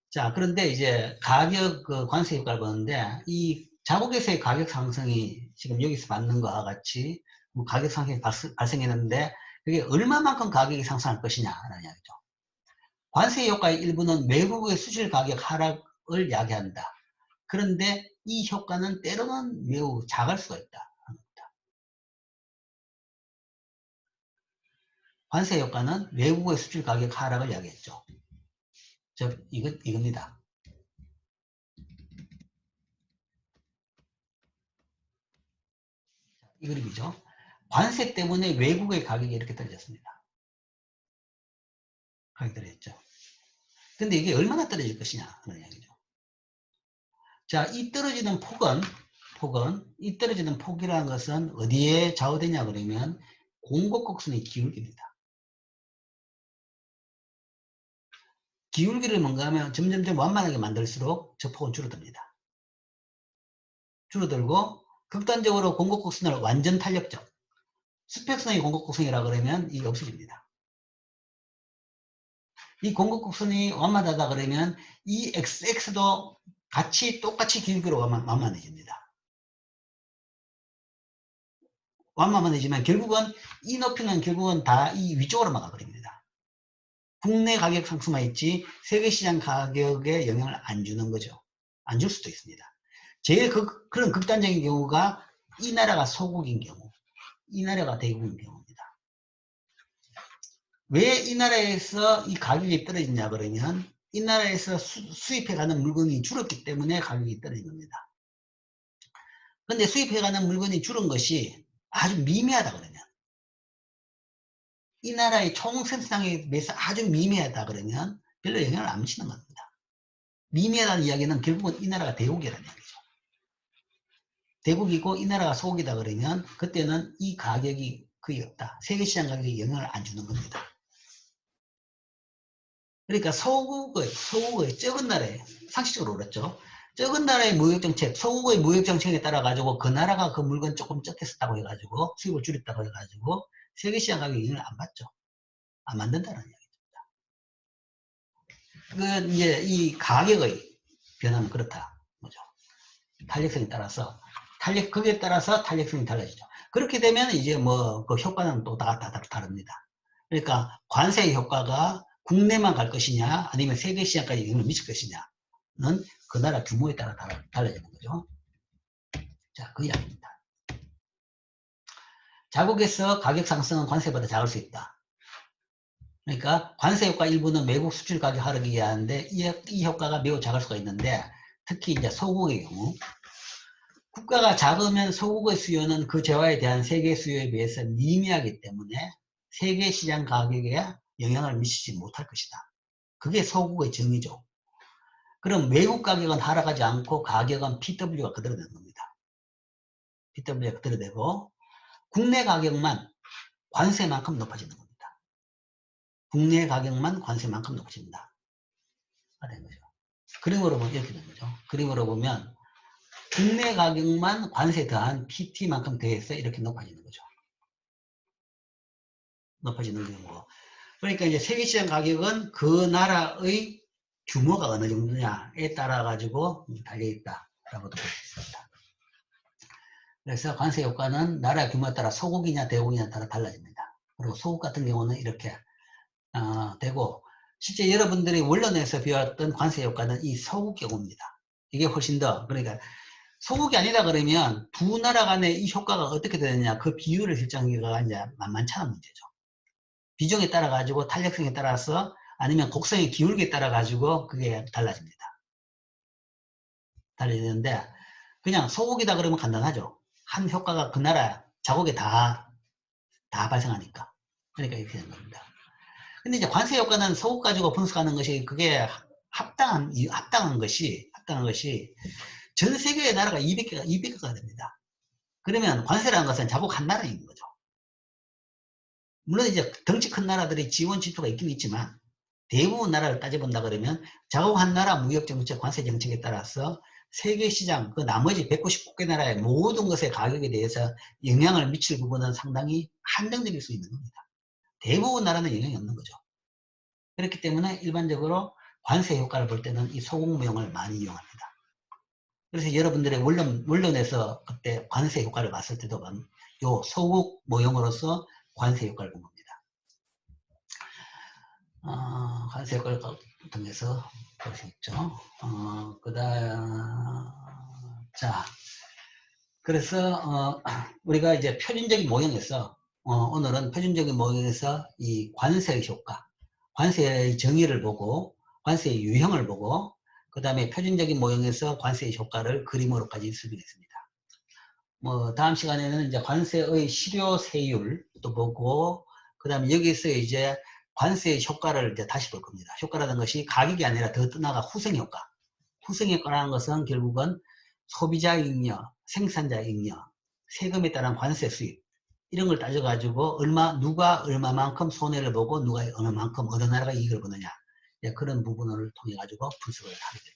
자, 그런데 이제 가격 관세 효과를 보는데 이 자국에서의 가격 상승이 지금 여기서 받는 것과 같이 뭐 가격 상승이 발생했는데 그게 얼마만큼 가격이 상승할 것이냐라는 이야기죠. 관세 효과의 일부는 외국의 수출 가격 하락을 야기한다. 그런데 이 효과는 때로는 매우 작을 수가 있다. 관세 효과는 외국의 수출 가격 하락을 야기했죠. 즉 이겁니다. 이 그림이죠. 관세 때문에 외국의 가격이 이렇게 떨어졌습니다. 가격이 떨어졌죠. 근데 이게 얼마나 떨어질 것이냐 그런 이야기죠. 자, 이 떨어지는 이 떨어지는 폭이라는 것은 어디에 좌우되냐 그러면 공급곡선의 기울기입니다. 기울기를 뭔가 하면 점점점 완만하게 만들수록 저 폭은 줄어듭니다. 줄어들고 극단적으로 공급곡선을 완전 탄력적 수평성의 공급곡선이라 그러면 이게 없어집니다. 이 공급곡선이 완만하다 그러면 이 XX도 똑같이 기울기로 완만해집니다. 완만해지면 결국은 이 높이는 결국은 다 이 위쪽으로만 가버립니다. 국내 가격 상승만 있지 세계시장 가격에 영향을 안 주는 거죠. 안 줄 수도 있습니다. 제일 그런 극단적인 경우가 이 나라가 소국인 경우, 이 나라가 대국인 경우입니다. 왜 이 나라에서 이 가격이 떨어지냐 그러면 이 나라에서 수입해가는 물건이 줄었기 때문에 가격이 떨어진 겁니다. 근데 수입해가는 물건이 줄은 것이 아주 미미하다 그러면 이 나라의 총 생산량에 비해서 아주 미미하다 그러면 별로 영향을 안 미치는 겁니다. 미미하다는 이야기는 결국은 이 나라가 대국이라는 이야기죠. 대국이고 이 나라가 소국이다 그러면 그때는 이 가격이 거의 없다. 세계시장 가격에 영향을 안 주는 겁니다. 그러니까 소국의 적은 나라에 상식적으로 그렇죠. 적은 나라의 무역정책, 소국의 무역정책에 따라 가지고 그 나라가 그 물건 조금 적겠었다고 해가지고 수입을 줄였다고 해가지고 세계시장 가격에 영향을 안 받죠. 안 만든다는 이야기입니다. 이제 이 가격의 변화는 그렇다. 뭐죠? 탄력성에 따라서 거기에 따라서 탄력성이 달라지죠. 그렇게 되면 이제 뭐 그 효과는 또 다 다릅니다. 그러니까 관세의 효과가 국내만 갈 것이냐 아니면 세계 시장까지 영향을 미칠 것이냐는 그 나라 규모에 따라 달라지는 거죠. 자, 그 이야기입니다. 자국에서 가격 상승은 관세보다 작을 수 있다. 그러니까 관세 효과 일부는 외국 수출 가격 하락이 이해하는데 이 효과가 매우 작을 수가 있는데 특히 이제 소국의 경우 국가가 작으면 소국의 수요는 그 재화에 대한 세계 수요에 비해서 미미하기 때문에 세계 시장 가격에 영향을 미치지 못할 것이다. 그게 소국의 정의죠. 그럼 외국 가격은 하락하지 않고 가격은 PW가 그대로 되는 겁니다. PW가 그대로 되고 국내 가격만 관세만큼 높아지는 겁니다. 국내 가격만 관세만큼 높아집니다. 그림으로 보면 이렇게 되는 거죠. 그림으로 보면 국내 가격만 관세 더한 PT만큼 더해서 이렇게 높아지는 거죠. 높아지는 경우. 그러니까 이제 세계시장 가격은 그 나라의 규모가 어느 정도냐에 따라 가지고 달려있다라고도 볼 수 있습니다. 그래서 관세 효과는 나라 규모에 따라 소국이냐 대국이냐에 따라 달라집니다. 그리고 소국 같은 경우는 이렇게 되고 실제 여러분들이 원론에서 배웠던 관세 효과는 이 소국 경우입니다. 이게 훨씬 더 그러니까 소국이 아니다 그러면 두 나라 간의 이 효과가 어떻게 되느냐, 그 비율을 결정하기가 이제 만만찮은 문제죠. 비중에 따라 가지고 탄력성에 따라서 아니면 곡성의 기울기에 따라 가지고 그게 달라집니다. 달라지는데 그냥 소국이다 그러면 간단하죠. 한 효과가 그 나라 자국에 다 발생하니까. 그러니까 이렇게 되는 겁니다. 근데 이제 관세 효과는 소국 가지고 분석하는 것이 그게 합당한 것이 전 세계의 나라가 200개가 됩니다. 그러면 관세라는 것은 자국 한 나라인 거죠. 물론 이제 덩치 큰 나라들이 지원 지표가 있긴 있지만 대부분 나라를 따져본다 그러면 자국 한 나라 무역정책, 관세정책에 따라서 세계 시장, 그 나머지 199개 나라의 모든 것의 가격에 대해서 영향을 미칠 부분은 상당히 한정적일 수 있는 겁니다. 대부분 나라는 영향이 없는 거죠. 그렇기 때문에 일반적으로 관세 효과를 볼 때는 이 소국무용을 많이 이용합니다. 그래서 여러분들의 원론에서 그때 관세 효과를 봤을 때도 요 소국 모형으로서 관세 효과를 본 겁니다. 관세 효과를 통해서 볼 수 있죠. 자, 그래서 우리가 이제 표준적인 모형에서 오늘은 표준적인 모형에서 이 관세의 효과, 관세의 정의를 보고 관세의 유형을 보고 그 다음에 표준적인 모형에서 관세의 효과를 그림으로까지 설명했습니다. 다음 시간에는 이제 관세의 실효세율도 보고, 그 다음에 여기서 이제 관세의 효과를 이제 다시 볼 겁니다. 효과라는 것이 가격이 아니라 더 떠나가 후생효과. 후생효과라는 것은 결국은 소비자 잉여, 생산자 잉여, 세금에 따른 관세 수입, 이런 걸 따져가지고 누가 얼마만큼 손해를 보고 누가 얼마만큼 어느 나라가 이익을 보느냐, 그런 부분을 통해 가지고 분석을 하게 됩니다.